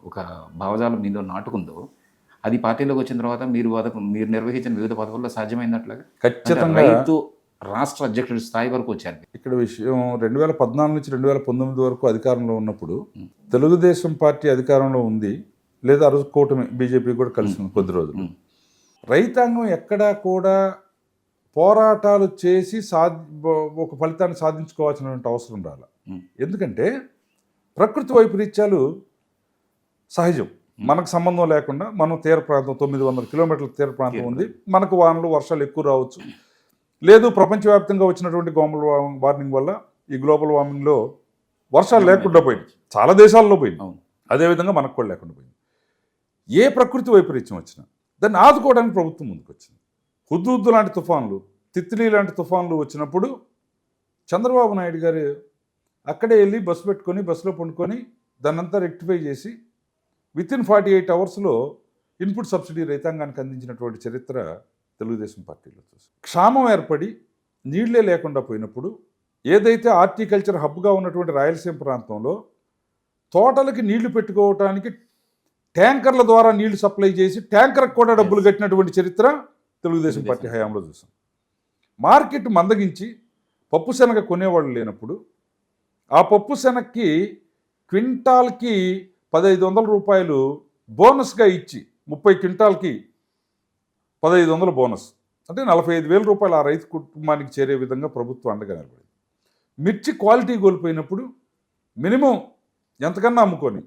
ఒక భావజాలం మీలో నాటుకుందో అది పార్టీలోకి వచ్చిన తర్వాత మీరు నిర్వహించిన వివిధ పదవుల్లో సాధ్యమైనట్లుగా ఖచ్చితంగా రైతు రాష్ట్ర అధ్యక్షుడి స్థాయి వరకు వచ్చారు. ఇక్కడ విషయం 2014 నుంచి 2019 వరకు అధికారంలో ఉన్నప్పుడు తెలుగుదేశం పార్టీ అధికారంలో ఉంది, లేదా ఆ రోజు కూటమి బీజేపీ కూడా కలిసి ఉంది కొద్ది రోజులు. రైతాంగం ఎక్కడా కూడా పోరాటాలు చేసి ఒక ఫలితాన్ని సాధించుకోవాల్సినటువంటి అవసరం రాల. ఎందుకంటే ప్రకృతి వైపరీత్యాలు సహజం, మనకు సంబంధం లేకుండా మనం తీర ప్రాంతం 900 కిలోమీటర్ల తీర ప్రాంతం ఉంది, మనకు వానలు వర్షాలు ఎక్కువ రావచ్చు, లేదు ప్రపంచవ్యాప్తంగా వచ్చినటువంటి గ్లోబల్ వార్మింగ్ వల్ల ఈ గ్లోబల్ వార్మింగ్లో వర్షాలు లేకుండా పోయింది, చాలా దేశాల్లో పోయింది, అదేవిధంగా మనకు కూడా లేకుండా పోయింది. ఏ ప్రకృతి వైపరీత్యం వచ్చినా దాన్ని ఆదుకోవడానికి ప్రభుత్వం ముందుకు వచ్చింది. హుద్హుద్దు లాంటి తుఫాన్లు, తిత్లీ లాంటి తుఫాన్లు వచ్చినప్పుడు చంద్రబాబు నాయుడు గారు అక్కడే వెళ్ళి బస్సు పెట్టుకొని బస్సులో పండుకొని దాన్నంతా రెక్టిఫై చేసి వితిన్ 48 అవర్స్లో ఇన్పుట్ సబ్సిడీ రైతాంగానికి అందించినటువంటి చరిత్ర తెలుగుదేశం పార్టీలో చూసి క్షామం ఏర్పడి నీళ్లే లేకుండా పోయినప్పుడు ఏదైతే హార్టికల్చర్ హబ్గా ఉన్నటువంటి రాయలసీమ ప్రాంతంలో తోటలకి నీళ్లు పెట్టుకోవటానికి ట్యాంకర్ల ద్వారా నీళ్లు సప్లై చేసి ట్యాంకర్కి కూడా డబ్బులు కట్టినటువంటి చరిత్ర తెలుగుదేశం పార్టీ హయాంలో చూసాం. మార్కెట్ మందగించి పప్పు శనగ కొనేవాళ్ళు లేనప్పుడు ఆ పప్పు శనగకి క్వింటాల్కి 1,500 రూపాయలు బోనస్గా ఇచ్చి 30 క్వింటాల్కి 1,500 బోనస్ అంటే 45,000 రూపాయలు ఆ రైతు కుటుంబానికి చేరే విధంగా ప్రభుత్వం అండగా నిలబడింది. మిర్చి క్వాలిటీ కోల్పోయినప్పుడు మినిమం ఎంతకన్నా అమ్ముకొని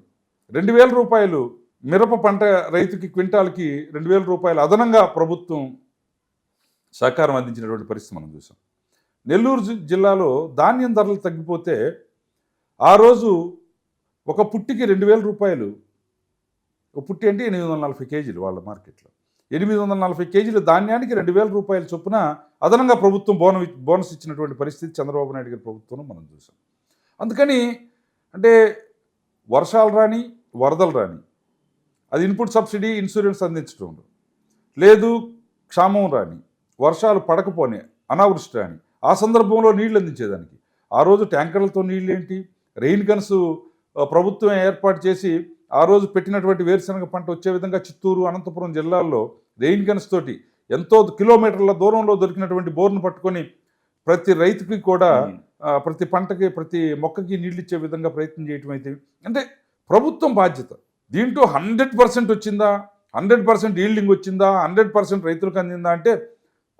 2,000 రూపాయలు మిరప పంట రైతుకి క్వింటాల్కి 2,000 రూపాయలు అదనంగా ప్రభుత్వం సహకారం అందించినటువంటి పరిస్థితి మనం చూసాం. నెల్లూరు జిల్లాలో ధాన్యం ధరలు తగ్గిపోతే ఆ రోజు ఒక పుట్టికి 2,000 రూపాయలు, ఒక పుట్టి అంటే 840 కేజీలు వాళ్ళ మార్కెట్లో 840 కేజీల ధాన్యానికి 2,000 రూపాయల చొప్పున అదనంగా ప్రభుత్వం బోనస్ ఇచ్చినటువంటి పరిస్థితి చంద్రబాబు నాయుడు గారి ప్రభుత్వంలో మనం చూసాం. అందుకని అంటే వర్షాలు రాని వరదలు రాని అది ఇన్పుట్ సబ్సిడీ ఇన్సూరెన్స్ అందించడం లేదు, క్షామం రాని వర్షాలు పడకపోనే అనావృష్టి రాని ఆ సందర్భంలో నీళ్లు అందించేదానికి ఆ రోజు ట్యాంకర్లతో నీళ్ళు ఏంటి, రెయిన్ గన్స్ ప్రభుత్వం ఏర్పాటు చేసి ఆ రోజు పెట్టినటువంటి వేరుశనగ పంట వచ్చే విధంగా చిత్తూరు అనంతపురం జిల్లాల్లో రెయిన్ గన్స్ తోటి ఎంతో కిలోమీటర్ల దూరంలో దొరికినటువంటి బోర్ను పట్టుకొని ప్రతి రైతుకి కూడా ప్రతి పంటకి ప్రతి మొక్కకి నీళ్ళు ఇచ్చే విధంగా ప్రయత్నం చేయటం అయితే అంటే ప్రభుత్వం బాధ్యత. దీంట్లో 100% వచ్చిందా, 100% ఈల్డింగ్ వచ్చిందా, 100% రైతులకు అందిందా అంటే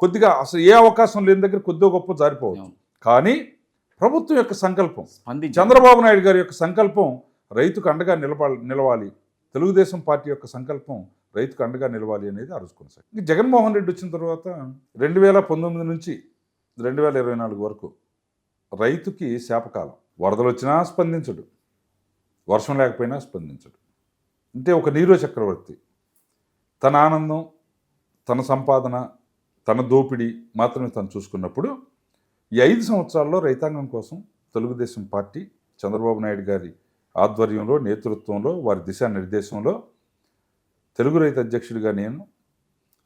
కొద్దిగా అసలు ఏ అవకాశం లేని దగ్గర కొద్దిగా గొప్ప జారిపోవచ్చు. కానీ ప్రభుత్వం యొక్క సంకల్పం, చంద్రబాబు నాయుడు గారి యొక్క సంకల్పం రైతుకు అండగా నిలవాలి, తెలుగుదేశం పార్టీ యొక్క సంకల్పం రైతుకు అండగా నిలవాలి అనేది ఆ రోజు కొనసాగింది. జగన్మోహన్ రెడ్డి వచ్చిన తర్వాత 2019 నుంచి 2024 వరకు రైతుకి శాపకాలం. వరదలు వచ్చినా స్పందించడు, వర్షం లేకపోయినా స్పందించడు. అంటే ఒక నీరో చక్రవర్తి తన ఆనందం, తన సంపాదన, తన దోపిడీ మాత్రమే తను చూసుకున్నప్పుడు ఈ 5 సంవత్సరాల్లో రైతాంగం కోసం తెలుగుదేశం పార్టీ చంద్రబాబు నాయుడు గారి ఆధ్వర్యంలో, నేతృత్వంలో, వారి దిశానిర్దేశంలో తెలుగు రైతు అధ్యక్షుడిగా నేను,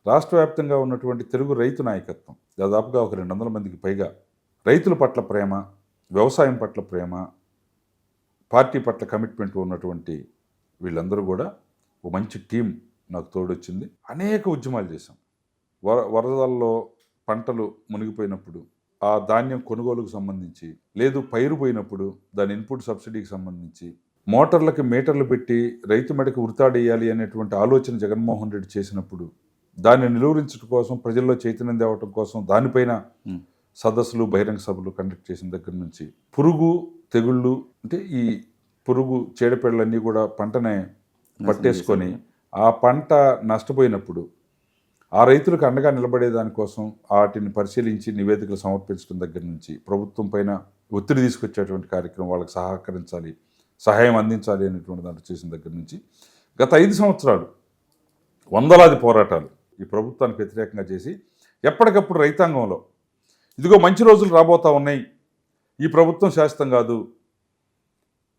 రాష్ట్ర వ్యాప్తంగా ఉన్నటువంటి తెలుగు రైతు నాయకత్వం దాదాపుగా ఒక 200 మందికి పైగా రైతుల పట్ల ప్రేమ, వ్యవసాయం పట్ల ప్రేమ, పార్టీ పట్ల కమిట్మెంట్ ఉన్నటువంటి వీళ్ళందరూ కూడా ఒక మంచి టీం నాకు తోడొచ్చింది. అనేక ఉద్యమాలు చేశాం. వరదల్లో పంటలు మునిగిపోయినప్పుడు ఆ ధాన్యం కొనుగోలుకు సంబంధించి, లేదు పైరు పోయినప్పుడు దాని ఇన్పుట్ సబ్సిడీకి సంబంధించి, మోటార్లకి మీటర్లు పెట్టి రైతు మెడకు ఉరితాడేయాలి అనేటువంటి ఆలోచన జగన్మోహన్ రెడ్డి చేసినప్పుడు దాన్ని నిలువరించడం కోసం, ప్రజల్లో చైతన్యం తేవటం కోసం దానిపైన సదస్సులు, బహిరంగ సభలు కండక్ట్ చేసిన దగ్గర నుంచి పురుగు తెగుళ్ళు, అంటే ఈ పురుగు చీడపీడలన్నీ కూడా పంటనే పట్టేసుకొని ఆ పంట నష్టపోయినప్పుడు ఆ రైతులకు అండగా నిలబడే దానికోసం వాటిని పరిశీలించి నివేదికలు సమర్పించడం దగ్గర నుంచి, ప్రభుత్వం పైన ఒత్తిడి తీసుకొచ్చేటువంటి కార్యక్రమం, వాళ్ళకి సహకరించాలి, సహాయం అందించాలి అనేటువంటి దాంట్లో చేసిన దగ్గర నుంచి గత 5 సంవత్సరాలు వందలాది పోరాటాలు ఈ ప్రభుత్వానికి వ్యతిరేకంగా చేసి ఎప్పటికప్పుడు రైతాంగంలో ఇదిగో మంచి రోజులు రాబోతా ఉన్నాయి, ఈ ప్రభుత్వం శాశ్వతం కాదు,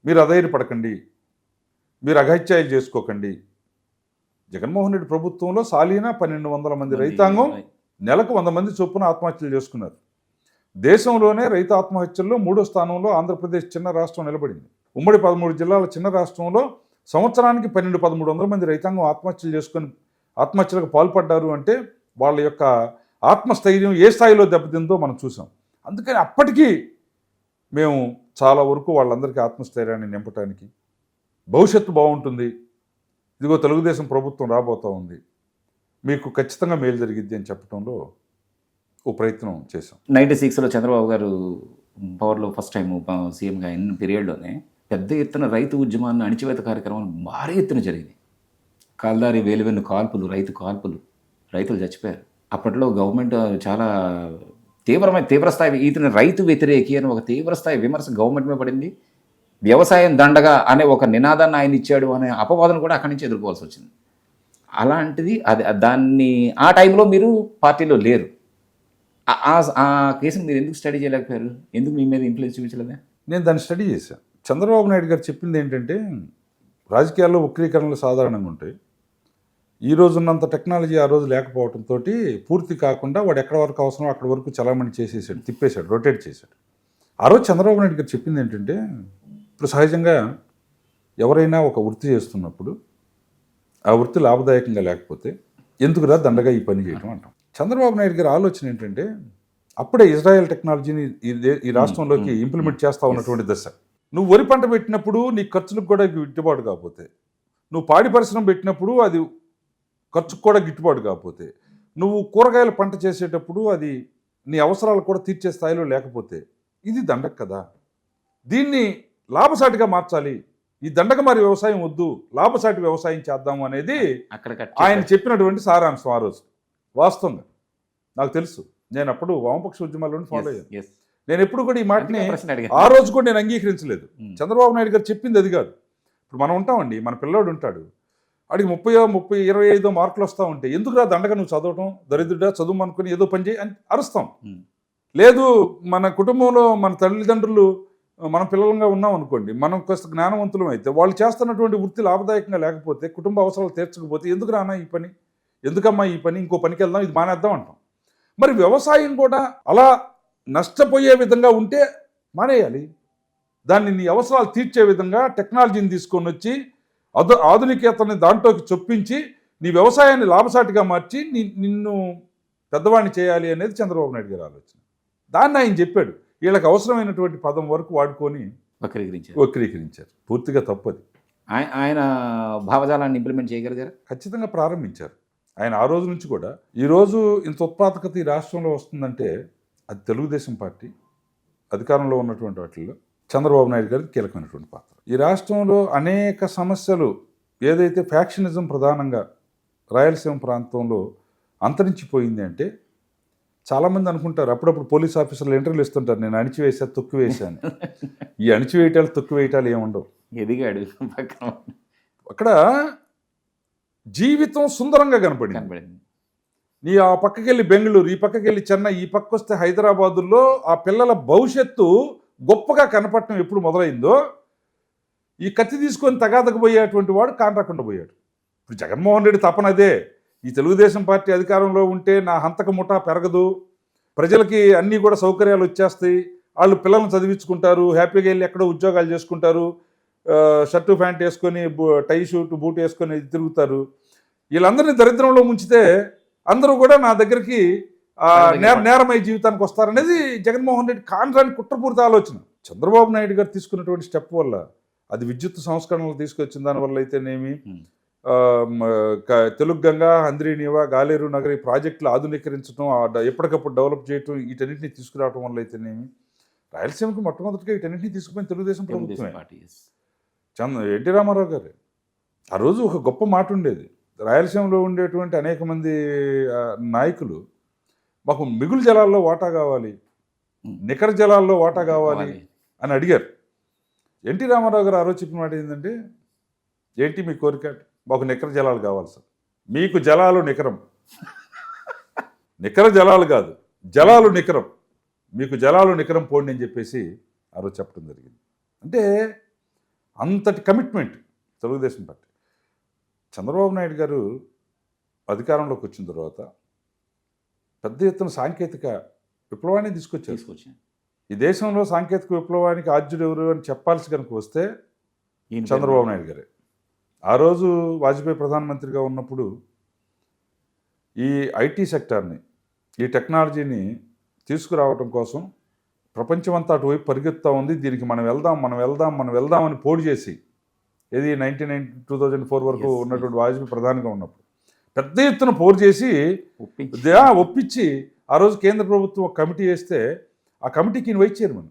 మీరు అధైర్యపడకండి, మీరు అఘాయిత్యాలు చేసుకోకండి. జగన్మోహన్ రెడ్డి ప్రభుత్వంలో సాలీనా 1200 మంది రైతాంగం నెలకు 100 మంది చొప్పున ఆత్మహత్యలు చేసుకున్నారు. దేశంలోనే రైతు ఆత్మహత్యల్లో 3వ స్థానంలో ఆంధ్రప్రదేశ్ చిన్న రాష్ట్రం నిలబడింది. ఉమ్మడి 13 జిల్లాల చిన్న రాష్ట్రంలో సంవత్సరానికి 1200-1300 మంది రైతాంగం ఆత్మహత్యలు చేసుకొని ఆత్మహత్యలకు పాల్పడ్డారు అంటే వాళ్ళ యొక్క ఆత్మస్థైర్యం ఏ స్థాయిలో దెబ్బతిందో మనం చూసాం. అందుకని అప్పటికీ మేము చాలా వరకు వాళ్ళందరికీ ఆత్మస్థైర్యాన్ని నింపడానికి, భవిష్యత్తు బాగుంటుంది, ఇదిగో తెలుగుదేశం ప్రభుత్వం రాబోతూ ఉంది, మీకు ఖచ్చితంగా మేలు జరిగిద్ది అని చెప్పడంలో ఓ ప్రయత్నం చేశాం. 96లో చంద్రబాబు గారు పవర్లో ఫస్ట్ టైం సీఎంగా అయిన పీరియడ్లోనే పెద్ద ఎత్తున రైతు ఉద్యమాన్ని, అణిచివేత కార్యక్రమాలు భారీ ఎత్తున జరిగింది. కాల్దారి వేలువెన్ను కాల్పులు, రైతు కాల్పులు, రైతులు చచ్చిపోయారు. అప్పట్లో గవర్నమెంట్ చాలా తీవ్రస్థాయి ఇతను రైతు వ్యతిరేకి అని ఒక తీవ్రస్థాయి విమర్శ గవర్నమెంట్ మీద పడింది. వ్యవసాయం దండగా అనే ఒక నినాదాన్ని ఆయన ఇచ్చాడు అనే అపవాదం కూడా అక్కడి నుంచి ఎదుర్కోవాల్సి వచ్చింది. అలాంటిది దాన్ని ఆ టైంలో మీరు పార్టీలో లేరు. ఆ కేసును మీరు ఎందుకు స్టడీ చేయలేకపోయారు? ఎందుకు మీ మీద ఇన్ఫ్లుయెన్స్ చూపించలేదా? నేను దాన్ని స్టడీ చేశాను. చంద్రబాబు నాయుడు గారు చెప్పింది ఏంటంటే, రాజకీయాల్లో వక్రీకరణలు సాధారణంగా ఉంటాయి, ఈ రోజు ఉన్నంత టెక్నాలజీ ఆ రోజు లేకపోవడంతో పూర్తి కాకుండా వాడు ఎక్కడ వరకు అవసరం అక్కడ వరకు చలామణి చేసేసాడు, తిప్పేశాడు, రొటేట్ చేశాడు. ఆ రోజు చంద్రబాబు నాయుడు గారు చెప్పింది ఏంటంటే, ఇప్పుడు సహజంగా ఎవరైనా ఒక వృత్తి చేస్తున్నప్పుడు ఆ వృత్తి లాభదాయకంగా లేకపోతే ఎందుకురా దండగా ఈ పని చేయడం అంటాం. చంద్రబాబు నాయుడు గారి ఆలోచన ఏంటంటే, అప్పుడే ఇజ్రాయెల్ టెక్నాలజీని ఈ రాష్ట్రంలోకి ఇంప్లిమెంట్ చేస్తూ ఉన్నటువంటి దశ. నువ్వు వరి పంట పెట్టినప్పుడు నీ ఖర్చులకు కూడా గిట్టుబాటు కాకపోతే, నువ్వు పాడి పరిశ్రమ పెట్టినప్పుడు అది ఖర్చుకు కూడా గిట్టుబాటు కాకపోతే, నువ్వు కూరగాయల పంట చేసేటప్పుడు అది నీ అవసరాలు కూడా తీర్చే స్థాయిలో లేకపోతే ఇది దండగ కదా. దీన్ని లాభసాటిగా మార్చాలి, ఈ దండగమారి వ్యవసాయం వద్దు, లాభసాటి వ్యవసాయం చేద్దాము అనేది ఆయన చెప్పినటువంటి సారాంశం. ఆ రోజు వాస్తవంగా నాకు తెలుసు, నేను అప్పుడు వామపక్ష ఉద్యమాలను ఫాలో అయ్యాను. నేను ఎప్పుడు కూడా ఈ మాటని ఆ రోజు కూడా నేను అంగీకరించలేదు. చంద్రబాబు నాయుడు గారు చెప్పింది అది కాదు. ఇప్పుడు మనం ఉంటామండి, మన పిల్లోడు ఉంటాడు, అడిగి 25 మార్కులు వస్తూ ఉంటే ఎందుకురా దండగా నువ్వు చదవటం, దరిద్రుడా చదువు అనుకుని ఏదో పని చేయి అని అరుస్తాం. లేదు, మన కుటుంబంలో మన తల్లిదండ్రులు మన పిల్లలంగా ఉన్నాం అనుకోండి, మనం కాస్త జ్ఞానవంతులం అయితే వాళ్ళు చేస్తున్నటువంటి వృత్తి లాభదాయకంగా లేకపోతే, కుటుంబ అవసరాలు తీర్చకపోతే ఎందుకు రానా ఈ పని, ఎందుకమ్మా ఈ పని, ఇంకో పనికి వెళ్దాం, ఇది మానేద్దాం అంటాం. మరి వ్యవసాయం కూడా అలా నష్టపోయే విధంగా ఉంటే మానేయాలి. దాన్ని నీ అవసరాలు తీర్చే విధంగా టెక్నాలజీని తీసుకొని వచ్చి ఆధునికతని దాంట్లోకి చొప్పించి నీ వ్యవసాయాన్ని లాభసాటిగా మార్చి నిన్ను పెద్దవాడిని చేయాలి అనేది చంద్రబాబు నాయుడు గారి ఆలోచన. దాన్ని ఆయన చెప్పాడు. వీళ్ళకి అవసరమైనటువంటి పదం వరకు వాడుకొని వక్రీకరించారు. పూర్తిగా తప్పది. ఆయన భావజాలాన్ని ఇంప్లిమెంట్ చేయగలిగారు, ఖచ్చితంగా ప్రారంభించారు. ఆయన ఆ రోజు నుంచి కూడా ఈరోజు ఇంత ఉత్పాదకత ఈ రాష్ట్రంలో వస్తుందంటే అది తెలుగుదేశం పార్టీ అధికారంలో ఉన్నటువంటి వాటిల్లో చంద్రబాబు నాయుడు గారికి కీలకమైనటువంటి పాత్ర. ఈ రాష్ట్రంలో అనేక సమస్యలు ఏదైతే ఫ్యాక్షనిజం ప్రధానంగా రాయలసీమ ప్రాంతంలో అంతరించిపోయింది అంటే, చాలామంది అనుకుంటారు, అప్పుడప్పుడు పోలీస్ ఆఫీసర్లు ఇంటర్వ్యూలు ఇస్తుంటారు, నేను అణిచివేసా తొక్కివేశాను. ఈ అణిచివేయటాలు తొక్కివేయటాలు ఏముండవు. ఎదిగాడు పక్కన అక్కడ జీవితం సుందరంగా కనపడింది. కనబడింది. నీ ఆ పక్కకి వెళ్ళి బెంగళూరు, ఈ పక్కకి వెళ్ళి చెన్నై, ఈ పక్క వస్తే హైదరాబాదుల్లో ఆ పిల్లల భవిష్యత్తు గొప్పగా కనపడటం ఎప్పుడు మొదలైందో ఈ కత్తి తీసుకొని తగాదకపోయేటువంటి వాడు కానరాకుండా పోయాడు. ఇప్పుడు జగన్మోహన్ రెడ్డి తపన అదే. ఈ తెలుగుదేశం పార్టీ అధికారంలో ఉంటే నా హంతక ముఠా పెరగదు, ప్రజలకి అన్నీ కూడా సౌకర్యాలు వచ్చేస్తాయి, వాళ్ళు పిల్లల్ని చదివించుకుంటారు, హ్యాపీగా వెళ్ళి ఎక్కడో ఉద్యోగాలు చేసుకుంటారు, షర్టు ప్యాంట్ వేసుకొని టై షూట్ బూట్ వేసుకొని తిరుగుతారు. వీళ్ళందరినీ దరిద్రంలో ముంచితే అందరూ కూడా నా దగ్గరికి నేరమై జీవితానికి వస్తారనేది జగన్మోహన్ రెడ్డి కాంట్రాని కుట్రపూరిత ఆలోచన. చంద్రబాబు నాయుడు గారు తీసుకున్నటువంటి స్టెప్ వల్ల, అది విద్యుత్ సంస్కరణలు తీసుకొచ్చిన దానివల్ల అయితేనేమి, తెలుగు గంగా, హంద్రీనీవా, గాలేరు నగరి ప్రాజెక్టులు ఆధునీకరించడం, ఎప్పటికప్పుడు డెవలప్ చేయటం, వీటన్నింటినీ తీసుకురావడం వల్ల అయితేనేమి, రాయలసీమకి మొట్టమొదటిగా వీటన్నింటినీ తీసుకుపోయిన తెలుగుదేశం ప్రభుత్వమే. ఎన్టీ రామారావు గారు ఆ రోజు ఒక గొప్ప మాట ఉండేది. రాయలసీమలో ఉండేటువంటి అనేక మంది నాయకులు మాకు మిగులు జలాల్లో వాటా కావాలి, నికర జలాల్లో వాటా కావాలి అని అడిగారు. ఎన్టీ రామారావు గారు ఆ రోజు చెప్పిన మాట ఏంటంటే, ఏంటి మీ కోరిక? మాకు నికర జలాలు కావాలి సార్. మీకు జలాలు నికరం, నికర జలాలు కాదు, జలాలు నికరం, మీకు జలాలు నికరం పోండి అని చెప్పేసి ఆ రోజు చెప్పడం జరిగింది. అంటే అంతటి కమిట్మెంట్ తెలుగుదేశం పార్టీ. చంద్రబాబు నాయుడు గారు అధికారంలోకి వచ్చిన తర్వాత పెద్ద ఎత్తున సాంకేతిక విప్లవాన్ని తీసుకొచ్చారు. ఈ దేశంలో సాంకేతిక విప్లవానికి ఆద్యుడు ఎవరు అని చెప్పాల్సి కనుక వస్తే చంద్రబాబు నాయుడు గారే. ఆ రోజు వాజ్పేయి ప్రధానమంత్రిగా ఉన్నప్పుడు ఈ ఐటీ సెక్టార్ని, ఈ టెక్నాలజీని తీసుకురావటం కోసం ప్రపంచమంతా అటువైపు పరిగెత్తుతూ ఉంది. దీనికి మనం వెళ్దాం అని పోటీ చేసి, ఇది 2004 వరకు ఉన్నటువంటి వాజ్పేయి ప్రధానిగా ఉన్నప్పుడు పెద్ద ఎత్తున పోరు చేసి ఒప్పించి ఆ రోజు కేంద్ర ప్రభుత్వం ఒక కమిటీ వేస్తే ఆ కమిటీకి వైస్ చైర్మన్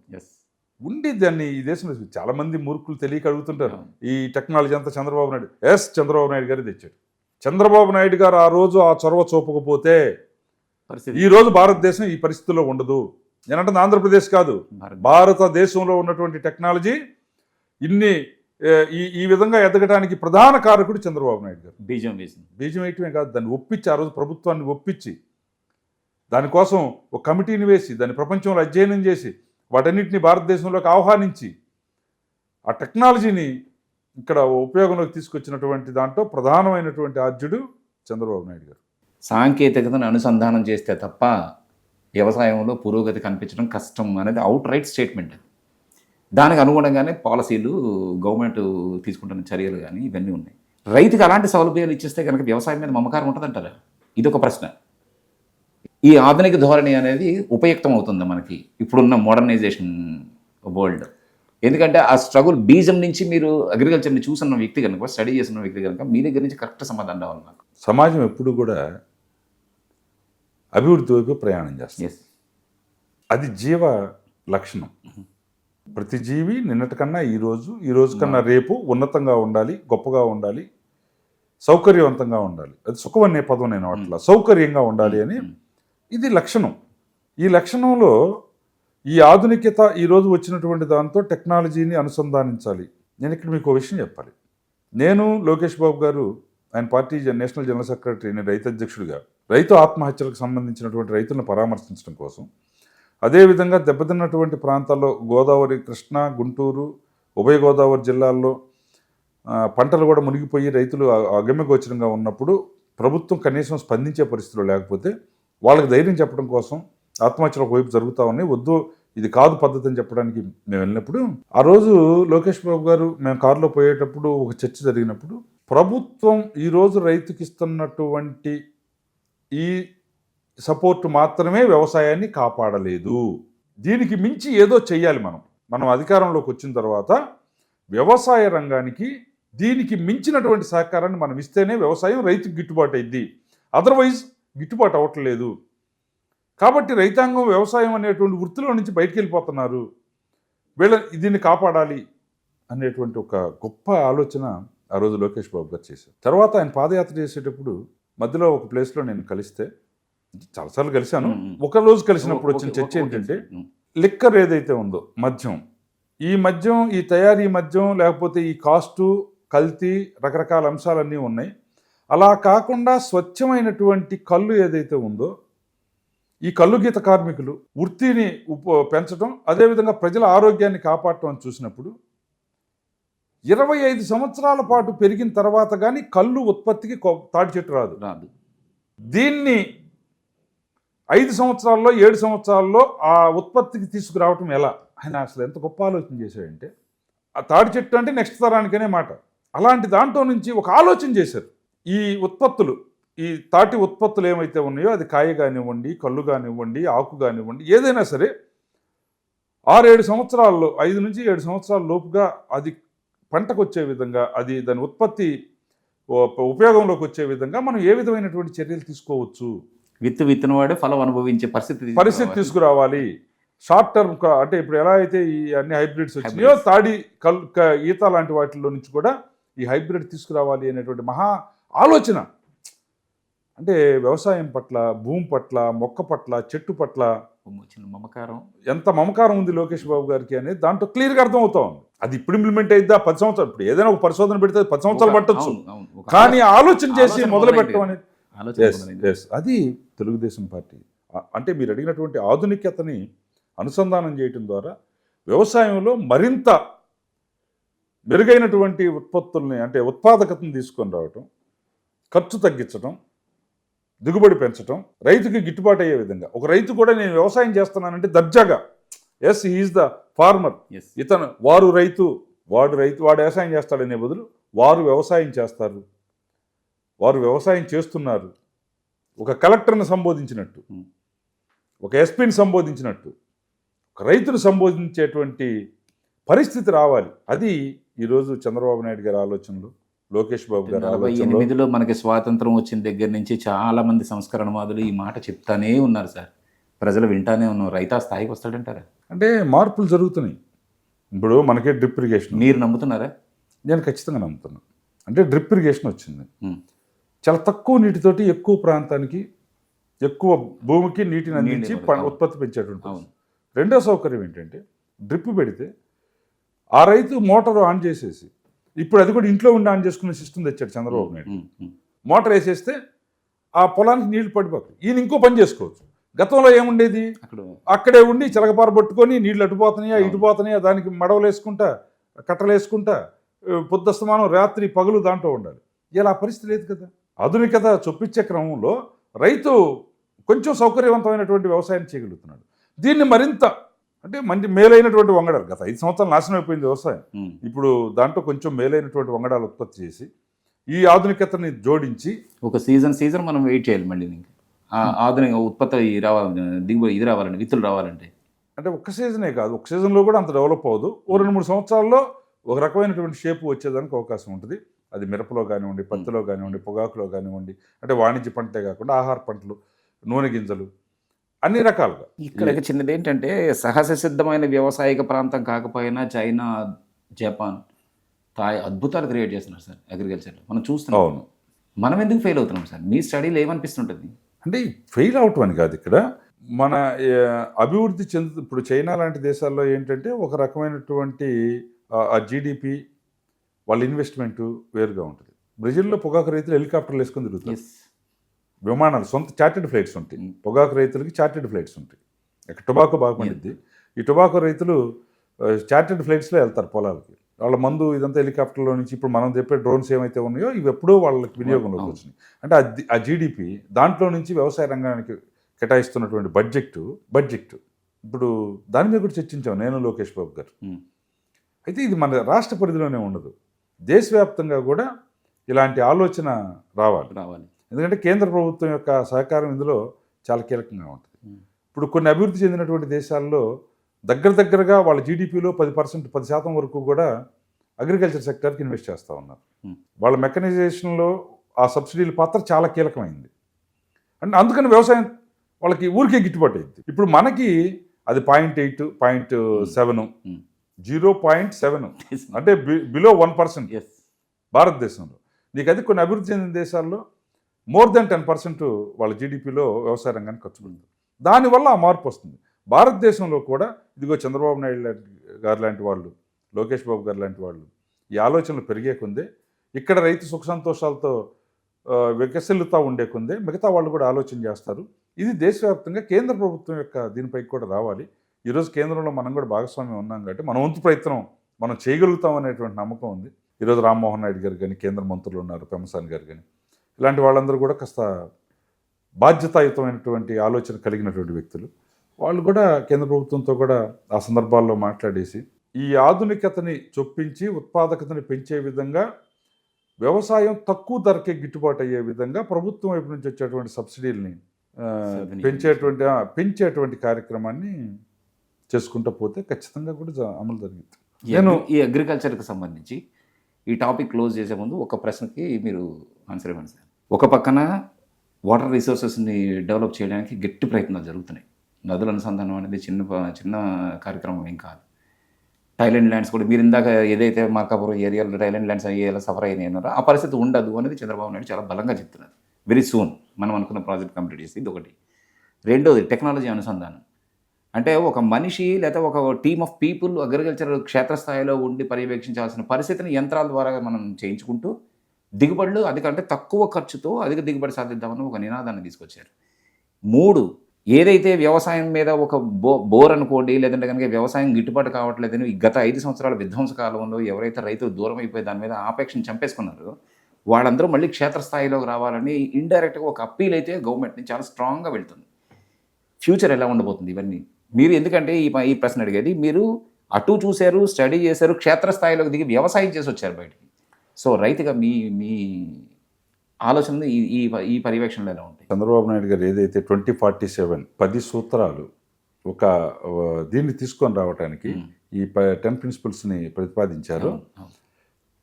ఉండి దాన్ని ఈ దేశంలో చాలామంది మూర్ఖులు తెలియక అడుగుతుంటారు, ఈ టెక్నాలజీ అంతా చంద్రబాబు నాయుడు. చంద్రబాబు నాయుడు గారు తెచ్చాడు. చంద్రబాబు నాయుడు గారు ఆ రోజు ఆ చొరవ చూపకపోతే ఈ రోజు భారతదేశం ఈ పరిస్థితుల్లో ఉండదు. నేనంటే ఆంధ్రప్రదేశ్ కాదు, భారతదేశంలో ఉన్నటువంటి టెక్నాలజీ ఇన్ని ఈ విధంగా ఎదగడానికి ప్రధాన కారకుడు చంద్రబాబు నాయుడు గారు. బీజం వేయటమే కాదు, దాన్ని ఒప్పించి, ఆ రోజు ప్రభుత్వాన్ని ఒప్పించి, దానికోసం ఒక కమిటీని వేసి, దాన్ని ప్రపంచంలో అధ్యయనం చేసి, వాటన్నిటిని భారతదేశంలోకి ఆహ్వానించి, ఆ టెక్నాలజీని ఇక్కడ ఉపయోగంలోకి తీసుకొచ్చినటువంటి దాంట్లో ప్రధానమైనటువంటి ఆద్యుడు చంద్రబాబు నాయుడు గారు. సాంకేతికతను అనుసంధానం చేస్తే తప్ప వ్యవసాయంలో పురోగతి కనిపించడం కష్టం అనేది అవుట్ రైట్ స్టేట్మెంట్. దానికి అనుగుణంగానే పాలసీలు, గవర్నమెంట్ తీసుకుంటున్న చర్యలు కానీ ఇవన్నీ ఉన్నాయి. రైతుకి అలాంటి సౌలభ్యాలు ఇచ్చేస్తే కనుక వ్యవసాయం మీద మమకారం ఉంటుందంటారా? ఇదొక ప్రశ్న. ఈ ఆధునిక ధోరణి అనేది ఉపయుక్తం అవుతుంది మనకి ఇప్పుడున్న మోడర్నైజేషన్ వరల్డ్. ఎందుకంటే ఆ స్ట్రగుల్ బీజం నుంచి మీరు అగ్రికల్చర్ని చూసిన వ్యక్తి కనుక, స్టడీ చేసిన వ్యక్తి కనుక మీ దగ్గర నుంచి కరెక్ట్ సమాధానం రావాలి. నాకు సమాజం ఎప్పుడు కూడా అభివృద్ధి వైపు ప్రయాణం చేస్తుంది. అది జీవ లక్షణం. ప్రతి జీవి నిన్నటికన్నా ఈ రోజు కన్నా రేపు ఉన్నతంగా ఉండాలి, గొప్పగా ఉండాలి, సౌకర్యవంతంగా ఉండాలి. అది సుఖం అనే పదం నేను అట్లా సౌకర్యంగా ఉండాలి అని ఇది లక్షణం. ఈ లక్షణంలో ఈ ఆధునికత ఈరోజు వచ్చినటువంటి దాంతో టెక్నాలజీని అనుసంధానించాలి. నేను ఇక్కడ మీకు ఒక విషయం చెప్పాలి. నేను, లోకేష్ బాబు గారు, ఆయన పార్టీ నేషనల్ జనరల్ సెక్రటరీ, నేను రైతు అధ్యక్షుడిగా రైతు ఆత్మహత్యలకు సంబంధించినటువంటి రైతులను పరామర్శించడం కోసం, అదేవిధంగా దెబ్బతిన్నటువంటి ప్రాంతాల్లో గోదావరి, కృష్ణా, గుంటూరు, ఉభయ గోదావరి జిల్లాల్లో పంటలు కూడా మునిగిపోయి రైతులు అగమ్యగోచరంగా ఉన్నప్పుడు ప్రభుత్వం కనీసం స్పందించే పరిస్థితిలో లేకపోతే వాళ్ళకి ధైర్యం చెప్పడం కోసం ఆత్మహత్యలు ఒకవైపు జరుగుతూ ఉన్నాయి, వద్దు ఇది కాదు పద్ధతి అని చెప్పడానికి మేము వెళ్ళినప్పుడు, ఆ రోజు లోకేష్ బాబు గారు మేము కారులో పోయేటప్పుడు ఒక చర్చ జరిగినప్పుడు, ప్రభుత్వం ఈరోజు రైతుకి ఇస్తున్నటువంటి ఈ సపోర్ట్ మాత్రమే వ్యవసాయాన్ని కాపాడలేదు, దీనికి మించి ఏదో చెయ్యాలి. మనం అధికారంలోకి వచ్చిన తర్వాత వ్యవసాయ రంగానికి దీనికి మించినటువంటి సహకారాన్ని మనం ఇస్తేనే వ్యవసాయం రైతుకు గిట్టుబాటు అయింది, అదర్వైజ్ గిట్టుబాటు అవ్వట్లేదు. కాబట్టి రైతాంగం వ్యవసాయం అనేటువంటి వృత్తిలో నుంచి బయటికి వెళ్ళిపోతున్నారు, దీన్ని కాపాడాలి అనేటువంటి ఒక గొప్ప ఆలోచన ఆ రోజు లోకేష్ బాబు గారు చేశారు. తర్వాత ఆయన పాదయాత్ర చేసేటప్పుడు మధ్యలో ఒక ప్లేస్లో నేను కలిస్తే, చాలాసార్లు కలిశాను, ఒక రోజు కలిసినప్పుడు వచ్చిన చర్చ ఏంటంటే, లిక్కర్ ఏదైతే ఉందో మద్యం, ఈ మద్యం, ఈ తయారీ మద్యం, లేకపోతే ఈ కాస్టు, కల్తీ, రకరకాల అంశాలన్నీ ఉన్నాయి. అలా కాకుండా స్వచ్ఛమైనటువంటి కళ్ళు ఏదైతే ఉందో, ఈ కళ్ళు గీత కార్మికులు వృత్తిని పెంచడం, అదేవిధంగా ప్రజల ఆరోగ్యాన్ని కాపాడటం అని చూసినప్పుడు 25 సంవత్సరాల పాటు పెరిగిన తర్వాత కానీ కళ్ళు ఉత్పత్తికి తాటి చెట్టు రాదు. దీన్ని 5 సంవత్సరాల్లో 7 సంవత్సరాల్లో ఆ ఉత్పత్తికి తీసుకురావటం ఎలా? ఆయన అసలు ఎంత గొప్ప ఆలోచన చేశాడంటే, ఆ తాడి చెట్టు అంటే నెక్స్ట్ తరానికనే మాట. అలాంటి దాంట్లో నుంచి ఒక ఆలోచన చేశారు. ఈ ఉత్పత్తులు, ఈ తాటి ఉత్పత్తులు ఏమైతే ఉన్నాయో, అది కాయ కానివ్వండి, కళ్ళు కానివ్వండి, ఆకు కానివ్వండి, ఏదైనా సరే 6-7 సంవత్సరాల్లో, 5 నుంచి 7 సంవత్సరాల లోపుగా అది పంటకు వచ్చే విధంగా, అది దాని ఉత్పత్తి ఉపయోగంలోకి వచ్చే విధంగా మనం ఏ విధమైనటువంటి చర్యలు తీసుకోవచ్చు? విత్తనవాడే ఫలం అనుభవించే పరిస్థితి తీసుకురావాలి. షార్ట్ టర్మ్, అంటే ఇప్పుడు ఎలా అయితే ఈ అన్ని హైబ్రిడ్స్ వచ్చినాయో, తాడి ఈత లాంటి వాటిల్లో నుంచి కూడా ఈ హైబ్రిడ్ తీసుకురావాలి అనేటువంటి మహా ఆలోచన. అంటే వ్యవసాయం పట్ల, భూమి పట్ల, మొక్క పట్ల, చెట్టు పట్ల మమకారం, ఎంత మమకారం ఉంది లోకేష్ బాబు గారికి అనేది దాంట్లో క్లియర్గా అర్థం అవుతా ఉంది. అది ఇప్పుడు ఇంప్లిమెంట్ అయిద్దా 10 సంవత్సరాలు? ఇప్పుడు ఏదైనా ఒక పరిశోధన పెడితే 10 సంవత్సరాలు పట్టొచ్చు, కానీ ఆలోచన చేసి మొదలు పెట్టడం అనేది అది తెలుగుదేశం పార్టీ. అంటే మీరు అడిగినటువంటి ఆధునికతని అనుసంధానం చేయటం ద్వారా వ్యవసాయంలో మరింత మెరుగైనటువంటి ఉత్పత్తుల్ని, అంటే ఉత్పాదకతను తీసుకొని రావటం, ఖర్చు తగ్గించడం, దిగుబడి పెంచడం, రైతుకి గిట్టుబాటు అయ్యే విధంగా. ఒక రైతు కూడా నేను వ్యవసాయం చేస్తున్నానంటే దర్జాగా, ఎస్ హీఈస్ ద ఫార్మర్, ఇతను వాడు రైతు, వాడు వ్యవసాయం చేస్తాడనే బదులు వారు వ్యవసాయం చేస్తారు, వారు వ్యవసాయం చేస్తున్నారు, ఒక కలెక్టర్ని సంబోధించినట్టు, ఒక ఎస్పీని సంబోధించినట్టు, ఒక రైతును సంబోధించేటువంటి పరిస్థితి రావాలి. అది ఈరోజు చంద్రబాబు నాయుడు గారి ఆలోచనలు, లోకేష్ బాబు గారి 48లో మనకి స్వాతంత్రం వచ్చిన దగ్గర నుంచి చాలా మంది సంస్కరణవాదులు ఈ మాట చెప్తానే ఉన్నారు సార్. ప్రజలు వింటానే ఉన్నారు. రైతు ఆ స్థాయికి వస్తాడంటారా? అంటే మార్పులు జరుగుతున్నాయి. ఇప్పుడు మనకే డ్రిప్ ఇరిగేషన్. మీరు నమ్ముతున్నారా? నేను ఖచ్చితంగా నమ్ముతున్నాను. అంటే డ్రిప్ ఇరిగేషన్ వచ్చింది, చాలా తక్కువ నీటితోటి ఎక్కువ ప్రాంతానికి, ఎక్కువ భూమికి నీటిని అందించి ఉత్పత్తి పెంచేటువంటి. రెండో సౌకర్యం ఏంటంటే, డ్రిప్ పెడితే ఆ రైతు మోటార్ ఆన్ చేసేసి, ఇప్పుడు అది కూడా ఇంట్లో ఉండి ఆన్ చేసుకునే సిస్టమ్ తెచ్చాడు చంద్రబాబు నాయుడు. మోటార్ వేసేస్తే ఆ పొలానికి నీళ్లు పడిపోతాయి, ఈయన ఇంకో పని చేసుకోవచ్చు. గతంలో ఏముండేది, అక్కడే ఉండి చిలకపార పట్టుకొని నీళ్ళు అటుపోతున్నాయా ఇటుపోతున్నాయా, దానికి మడవలు వేసుకుంటా, కట్టలు వేసుకుంటా, పొద్దుస్తమానం రాత్రి పగులు దాంట్లో ఉండాలి. ఇలా పరిస్థితి లేదు కదా. ఆధునికత చొప్పించే క్రమంలో రైతు కొంచెం సౌకర్యవంతమైనటువంటి వ్యవసాయం చేయగలుగుతున్నాడు. దీన్ని మరింత, అంటే మంచి మేలైనటువంటి వంగడాలు, గత 5 సంవత్సరాలు నాశనం అయిపోయింది వ్యవసాయం, ఇప్పుడు దాంట్లో కొంచెం మేలైనటువంటి వంగడాలు ఉత్పత్తి చేసి ఈ ఆధునికతని జోడించి ఒక సీజన్ మనం వెయిట్ చేయాలి. మళ్ళీ ఆధునిక ఉత్పత్తి రావాలి, దిగుబడి ఇది రావాలంటే, విత్తులు రావాలంటే. అంటే ఒక్క సీజనే కాదు, ఒక సీజన్లో కూడా అంత డెవలప్ అవ్వదు. 2-3 సంవత్సరాల్లో ఒక రకమైనటువంటి షేపు వచ్చేదానికి అవకాశం ఉంటుంది. అది మిరపలో కానివ్వండి, పత్తిలో కానివ్వండి, పొగాకులో కానివ్వండి, అంటే వాణిజ్య పంటలే కాకుండా ఆహార పంటలు, నూనె గింజలు, అన్ని రకాలుగా. ఇక్కడ చిన్నది ఏంటంటే, సహజ సిద్ధమైన వ్యవసాయక ప్రాంతం కాకపోయినా చైనా, జపాన్, తాయ్ అద్భుతాలు క్రియేట్ చేస్తున్నారు సార్ అగ్రికల్చర్లో. మనం చూస్తున్నాం. అవును. మనం ఎందుకు ఫెయిల్ అవుతున్నాం సార్? మీ స్టడీలో ఏమనిపిస్తుంటుంది? అంటే ఫెయిల్ అవటం అని కాదు, ఇక్కడ మన అభివృద్ధి ఇప్పుడు చైనా లాంటి దేశాల్లో ఏంటంటే ఒక రకమైనటువంటి ఆ జీడిపి, వాళ్ళ ఇన్వెస్ట్మెంటు వేరుగా ఉంటుంది. బ్రెజిల్లో పొగాకు రైతులు హెలికాప్టర్లు వేసుకొని తిరుగుతారు, విమానాలు, సొంత చార్టెడ్ ఫ్లైట్స్ ఉంటాయి. పొగాకు రైతులకి చార్టెడ్ ఫ్లైట్స్ ఉంటాయి. ఇక్కడ టొబాకో బాగా పండిద్ది, ఈ టొబాకో రైతులు చార్టెడ్ ఫ్లైట్స్లో వెళ్తారు పొలాలకి. వాళ్ళ మందు ఇదంతా హెలికాప్టర్లో నుంచి, ఇప్పుడు మనం చెప్పే డ్రోన్స్ ఏమైతే ఉన్నాయో ఇవి ఎప్పుడూ వాళ్ళకి వినియోగంలోకి వచ్చినాయి. అంటే ఆ జీడిపి దాంట్లో నుంచి వ్యవసాయ రంగానికి కేటాయిస్తున్నటువంటి బడ్జెట్ ఇప్పుడు దాని మీద కూడా చర్చించాం నేను, లోకేష్ బాబు గారు. అయితే ఇది మన రాష్ట్ర పరిధిలోనే ఉండదు, దేశవ్యాప్తంగా కూడా ఇలాంటి ఆలోచన రావాలి. ఎందుకంటే కేంద్ర ప్రభుత్వం యొక్క సహకారం ఇందులో చాలా కీలకంగా ఉంటుంది. ఇప్పుడు కొన్ని అభివృద్ధి చెందినటువంటి దేశాల్లో దగ్గరగా వాళ్ళ జీడిపిలో 10% వరకు కూడా అగ్రికల్చర్ సెక్టర్కి ఇన్వెస్ట్ చేస్తూ ఉన్నారు. వాళ్ళ మెకనైజేషన్లో ఆ సబ్సిడీల పాత్ర చాలా కీలకమైంది. అంటే అందుకని వ్యవసాయం వాళ్ళకి ఊరికే గిట్టుబాటు అయింది. ఇప్పుడు మనకి అది 0.8, 0.7, 0.7 అంటే బిలో 1% భారతదేశంలో. నీకు అది కొన్ని అభివృద్ధి చెందిన దేశాల్లో మోర్ దెన్ 10% వాళ్ళ జీడిపిలో వ్యవసాయ రంగానికి ఖర్చు పెడుతుంది. దానివల్ల ఆ మార్పు వస్తుంది. భారతదేశంలో కూడా ఇదిగో చంద్రబాబు నాయుడు గారు లాంటి వాళ్ళు, లోకేష్ బాబు గారు లాంటి వాళ్ళు ఈ ఆలోచనలు పెరిగే కొందే, ఇక్కడ రైతు సుఖ సంతోషాలతో వికసిల్లుతూ ఉండే కొందే మిగతా వాళ్ళు కూడా ఆలోచన చేస్తారు. ఇది దేశవ్యాప్తంగా కేంద్ర ప్రభుత్వం యొక్క దీనిపైకి కూడా రావాలి. ఈరోజు కేంద్రంలో మనం కూడా భాగస్వామ్యం ఉన్నాం కాబట్టి మన వంతు ప్రయత్నం మనం చేయగలుగుతాం అనేటువంటి నమ్మకం ఉంది. ఈరోజు రామ్మోహన్ నాయుడు గారు కానీ, కేంద్ర మంత్రులు ఉన్నారు, పెమ్మసాని గారు కానీ, ఇలాంటి వాళ్ళందరూ కూడా కాస్త బాధ్యతాయుతమైనటువంటి ఆలోచన కలిగినటువంటి వ్యక్తులు. వాళ్ళు కూడా కేంద్ర ప్రభుత్వంతో కూడా ఆ సందర్భాల్లో మాట్లాడేసి ఈ ఆధునికతని చొప్పించి ఉత్పాదకతని పెంచే విధంగా, వ్యవసాయం తక్కువ ధరకే గిట్టుబాటు అయ్యే విధంగా ప్రభుత్వం వైపు నుంచి వచ్చేటువంటి సబ్సిడీలని పెంచేటువంటి కార్యక్రమాన్ని చేసుకుంటూ పోతే ఖచ్చితంగా కూడా అమలు జరిగింది. నేను ఈ అగ్రికల్చర్కి సంబంధించి ఈ టాపిక్ క్లోజ్ చేసే ముందు ఒక ప్రశ్నకి మీరు ఆన్సర్ ఇవ్వండి సార్. ఒక పక్కన వాటర్ రిసోర్సెస్ని డెవలప్ చేయడానికి గట్టి ప్రయత్నాలు జరుగుతున్నాయి. నదుల అనుసంధానం అనేది చిన్న కార్యక్రమం ఏం కాదు. టైలెండ్ ల్యాండ్స్ కూడా మీరు ఇందాక ఏదైతే మార్కాపురం ఏరియాలో టైలెండ్ ల్యాండ్స్ ఎలా సఫర్ అయినాయన్నారో ఆ పరిస్థితి ఉండదు అనేది చంద్రబాబు నాయుడు చాలా బలంగా చెప్తున్నారు. వెరీ సూన్ మనం అనుకున్న ప్రాజెక్ట్ కంప్లీట్ చేసి ఇది ఒకటి. రెండోది టెక్నాలజీ అనుసంధానం. అంటే ఒక మనిషి లేదా ఒక టీమ్ ఆఫ్ పీపుల్ అగ్రికల్చర్ క్షేత్రస్థాయిలో ఉండి పర్యవేక్షించాల్సిన పరిస్థితిని యంత్రాల ద్వారా మనం చేయించుకుంటూ దిగుబడులు అంటే తక్కువ ఖర్చుతో అధిక దిగుబడి సాధిద్దామని ఒక నినాదాన్ని తీసుకొచ్చారు. 3, ఏదైతే వ్యవసాయం మీద ఒక బోర్ అనుకోండి, లేదంటే కనుక వ్యవసాయం గిట్టుబాటు కావట్లేదని గత 5 సంవత్సరాల విధ్వంస కాలంలో ఎవరైతే రైతులు దూరం అయిపోయి దాని మీద ఆపేక్షను చంపేసుకున్నారో వాళ్ళందరూ మళ్ళీ క్షేత్రస్థాయిలోకి రావాలని ఇండైరెక్ట్గా ఒక అప్పీల్ అయితే గవర్నమెంట్ని చాలా స్ట్రాంగ్గా వెళ్తుంది. ఫ్యూచర్ ఎలా ఉండబోతుంది ఇవన్నీ మీరు ఎందుకంటే ఈ ప్రశ్న అడిగేది, మీరు అటు చూశారు, స్టడీ చేశారు, క్షేత్రస్థాయిలోకి దిగి వ్యవసాయం చేసి వచ్చారు బయటికి. సో రైతుగా మీ ఆలోచనలు ఈ పర్యవేక్షణలో ఎలా ఉంటాయి? చంద్రబాబు నాయుడు గారు ఏదైతే 2047 10 సూత్రాలు ఒక దీన్ని తీసుకొని రావడానికి ఈ 10 ప్రిన్సిపల్స్ని ప్రతిపాదించారు.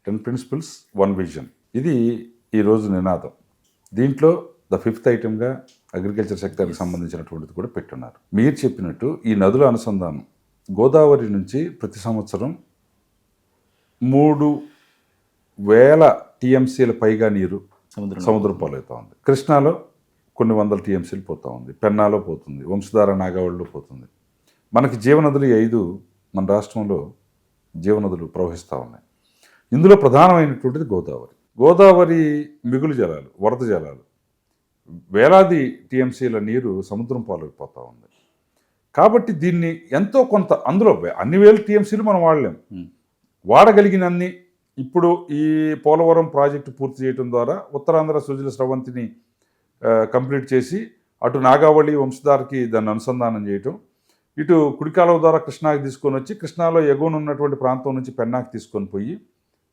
10 ప్రిన్సిపల్స్ 1 విజన్, ఇది ఈరోజు నినాదం. దీంట్లో ద 5th ఐటమ్గా అగ్రికల్చర్ సెక్టర్కి సంబంధించినటువంటిది కూడా పెట్టున్నారు. మీరు చెప్పినట్టు ఈ నదుల అనుసంధానం గోదావరి నుంచి ప్రతి సంవత్సరం 3,000 టీఎంసీల పైగా నీరు సముద్రం పాలవుతూ ఉంది. కృష్ణాలో కొన్ని వందల టీఎంసీలు పోతూ ఉంది, పెన్నాలో పోతుంది, వంశధార నాగావళిలో పోతుంది. మనకి జీవనదులు 5 మన రాష్ట్రంలో జీవనదులు ప్రవహిస్తూ ఉన్నాయి. ఇందులో ప్రధానమైనటువంటిది గోదావరి మిగులు జలాలు, వరద జలాలు, వేలాది టీఎంసీల నీరు సముద్రం పాలైపోతూ ఉంది. కాబట్టి దీన్ని ఎంతో కొంత, అందులో అన్ని వేల టీఎంసీలు మనం వాడలేం, వాడగలిగినన్ని ఇప్పుడు ఈ పోలవరం ప్రాజెక్టు పూర్తి చేయడం ద్వారా ఉత్తరాంధ్ర సుజల స్రవంతిని కంప్లీట్ చేసి అటు నాగావళి వంశధారకి దాన్ని అనుసంధానం చేయటం, ఇటు కుడికాలువ ద్వారా కృష్ణాకి తీసుకొని వచ్చి కృష్ణాలో ఎగువన ఉన్నటువంటి ప్రాంతం నుంచి పెన్నాకి తీసుకొని పోయి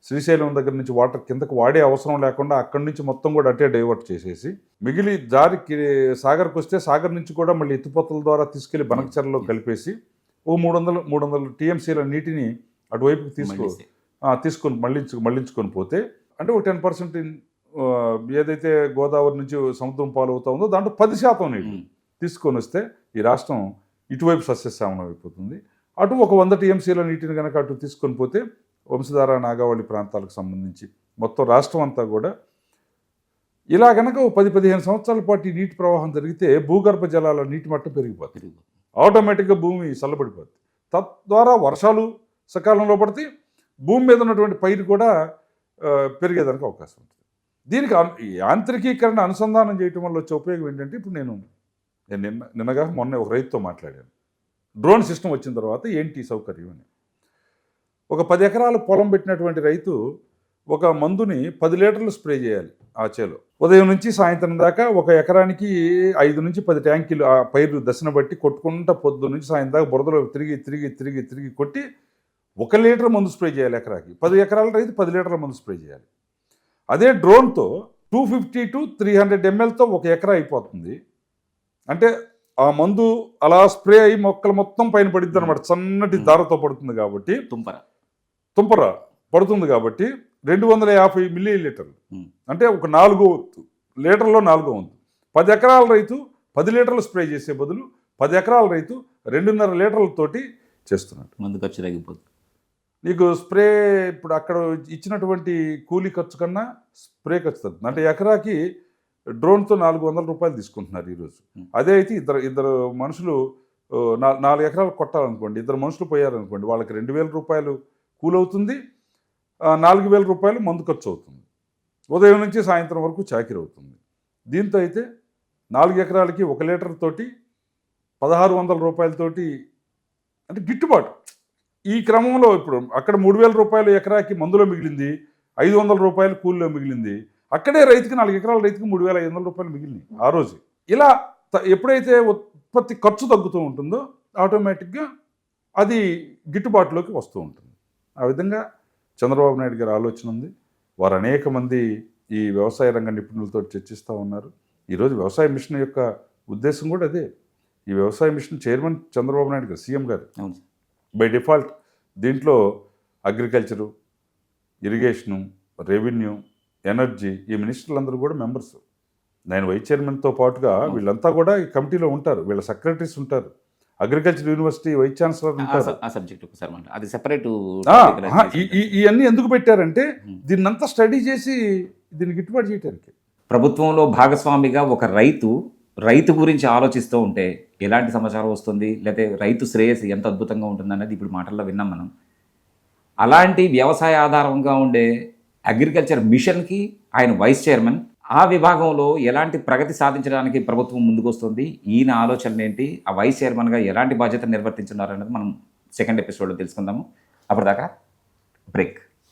శ్రీశైలం దగ్గర నుంచి వాటర్ కిందకు వాడే అవసరం లేకుండా అక్కడి నుంచి మొత్తం కూడా అటే డైవర్ట్ చేసేసి మిగిలి జారికి సాగర్కి వస్తే సాగర్ నుంచి కూడా మళ్ళీ ఎత్తిపోతల ద్వారా తీసుకెళ్లి బనకచెరలో కలిపేసి ఓ 300 టీఎంసీల నీటిని అటువైపుకి తీసుకొని మళ్ళించుకొని పోతే అంటే ఒక 10% ఏదైతే గోదావరి నుంచి సముద్రం పాలవుతా ఉందో దాంట్లో 10% నీటి తీసుకొని వస్తే ఈ రాష్ట్రం ఇటువైపు సస్యశ్యామలం అయిపోతుంది. అటు ఒక 100 టీఎంసీల నీటిని కనుక అటు తీసుకొని పోతే వంశధార నాగావళి ప్రాంతాలకు సంబంధించి మొత్తం రాష్ట్రం అంతా కూడా ఇలా కనుక 10-15 సంవత్సరాల పాటు ఈ నీటి ప్రవాహం జరిగితే భూగర్భ జలాల నీటి మట్టం పెరిగిపోతుంది, ఆటోమేటిక్గా భూమి చల్లబడిపోతుంది. తద్వారా వర్షాలు సకాలంలో పడితే భూమి మీద ఉన్నటువంటి పైరు కూడా పెరిగేదానికి అవకాశం ఉంటుంది. దీనికి యాంత్రికీకరణ అనుసంధానం చేయటం వల్ల వచ్చే ఉపయోగం ఏంటంటే, ఇప్పుడు నేను నిన్నగా మొన్న ఒక రైతుతో మాట్లాడాను. డ్రోన్ సిస్టమ్ వచ్చిన తర్వాత ఏంటి సౌకర్యం అని. ఒక 10 ఎకరాలు పొలం పెట్టినటువంటి రైతు ఒక మందుని 10 లీటర్లు స్ప్రే చేయాలి ఆ చేలో. ఉదయం నుంచి సాయంత్రం దాకా ఒక ఎకరానికి 5 నుంచి 10 ట్యాంకీలు ఆ పైరు దశను బట్టి కొట్టుకుంటా పొద్దు నుంచి సాయంత్రం దాకా బురదలో తిరిగి కొట్టి 1 లీటర్ మందు స్ప్రే చేయాలి ఎకరాకి. 10 ఎకరాల రైతు 10 లీటర్ల మందు స్ప్రే చేయాలి. అదే డ్రోన్తో 250 to 300 mlతో 1 ఎకరా అయిపోతుంది. అంటే ఆ మందు అలా స్ప్రే అయ్యి మొక్కలు మొత్తం పైన పడుతుంది అనమాట. సన్నటి దారతో పడుతుంది కాబట్టి, తుంపర పడుతుంది కాబట్టి 250 మిల్లీలీటర్లు అంటే ఒక 4 లీటర్లో 4 వంతు. 10 ఎకరాల రైతు 10 లీటర్లు స్ప్రే చేసే బదులు 10 ఎకరాల రైతు 2.5 లీటర్లతోటి చేస్తున్నాడు. మందు ఖర్చు తగ్గిపోతుంది. నీకు స్ప్రే ఇప్పుడు అక్కడ ఇచ్చినటువంటి కూలీ ఖర్చు కన్నా స్ప్రే ఖర్చు తగ్గుతుంది. అంటే ఎకరాకి డ్రోన్తో 400 రూపాయలు తీసుకుంటున్నారు ఈరోజు. అదే అయితే ఇద్దరు మనుషులు నాలుగు ఎకరాలు కొట్టాలనుకోండి, ఇద్దరు మనుషులు పోయారనుకోండి, వాళ్ళకి 2,000 రూపాయలు కూలవుతుంది, 4,000 రూపాయలు మందు ఖర్చు అవుతుంది. ఉదయం నుంచి సాయంత్రం వరకు చాకిరి అవుతుంది. దీంతో అయితే 4 ఎకరాలకి 1 లీటర్ తోటి 1,600 రూపాయలతోటి అంటే గిట్టుబాటు. ఈ క్రమంలో ఇప్పుడు అక్కడ 3,000 రూపాయలు ఎకరాకి మందులో మిగిలింది, 500 రూపాయలు కూలీలో మిగిలింది. అక్కడే రైతుకి 4 ఎకరాల రైతుకి 3,500 రూపాయలు మిగిలినాయి ఆ రోజు. ఇలా ఎప్పుడైతే ఉత్పత్తి ఖర్చు తగ్గుతూ ఉంటుందో ఆటోమేటిక్గా అది గిట్టుబాటులోకి వస్తూ ఉంటుంది. ఆ విధంగా చంద్రబాబు నాయుడు గారి ఆలోచన ఉంది. వారు అనేక మంది ఈ వ్యవసాయ రంగ నిపుణులతో చర్చిస్తూ ఉన్నారు. ఈరోజు వ్యవసాయ మిషన్ యొక్క ఉద్దేశం కూడా అదే. ఈ వ్యవసాయ మిషన్ చైర్మన్ చంద్రబాబు నాయుడు గారు, సీఎం గారు. అవును. బై డిఫాల్ట్ దీంట్లో అగ్రికల్చరు, ఇరిగేషను, రెవెన్యూ, ఎనర్జీ ఈ మినిస్టర్లందరూ కూడా మెంబర్స్. నేను వైస్ చైర్మన్తో పాటుగా వీళ్ళంతా కూడా ఈ కమిటీలో ఉంటారు. వీళ్ళ సెక్రటరీస్ ఉంటారు. అగ్రికల్చర్ యూనివర్సిటీ వైస్ ఛాన్సలర్ ఉంటారు. ఆ సబ్జెక్ట్ ఒకసారి అది సెపరేట్. ఇవన్నీ ఎందుకు పెట్టారంటే దీన్నంతా స్టడీ చేసి దీన్ని గిట్టుబాటు చేయడానికి. ప్రభుత్వంలో భాగస్వామిగా ఒక రైతు గురించి ఆలోచిస్తూ ఉంటే ఎలాంటి సమాచారం వస్తుంది, లేకపోతే రైతు శ్రేయస్సు ఎంత అద్భుతంగా ఉంటుంది అనేది ఇప్పుడు మాటల్లో విన్నాం మనం. అలాంటి వ్యవసాయ ఆధారంగా ఉండే అగ్రికల్చర్ మిషన్కి ఆయన వైస్ చైర్మన్. ఆ విభాగంలో ఎలాంటి ప్రగతి సాధించడానికి ప్రభుత్వం ముందుకొస్తుంది, ఈయన ఆలోచనలు ఏంటి, ఆ వైస్ చైర్మన్గా ఎలాంటి బాధ్యత నిర్వర్తించున్నారు అనేది మనం సెకండ్ ఎపిసోడ్లో తెలుసుకుందాము. అప్పటిదాకా బ్రేక్.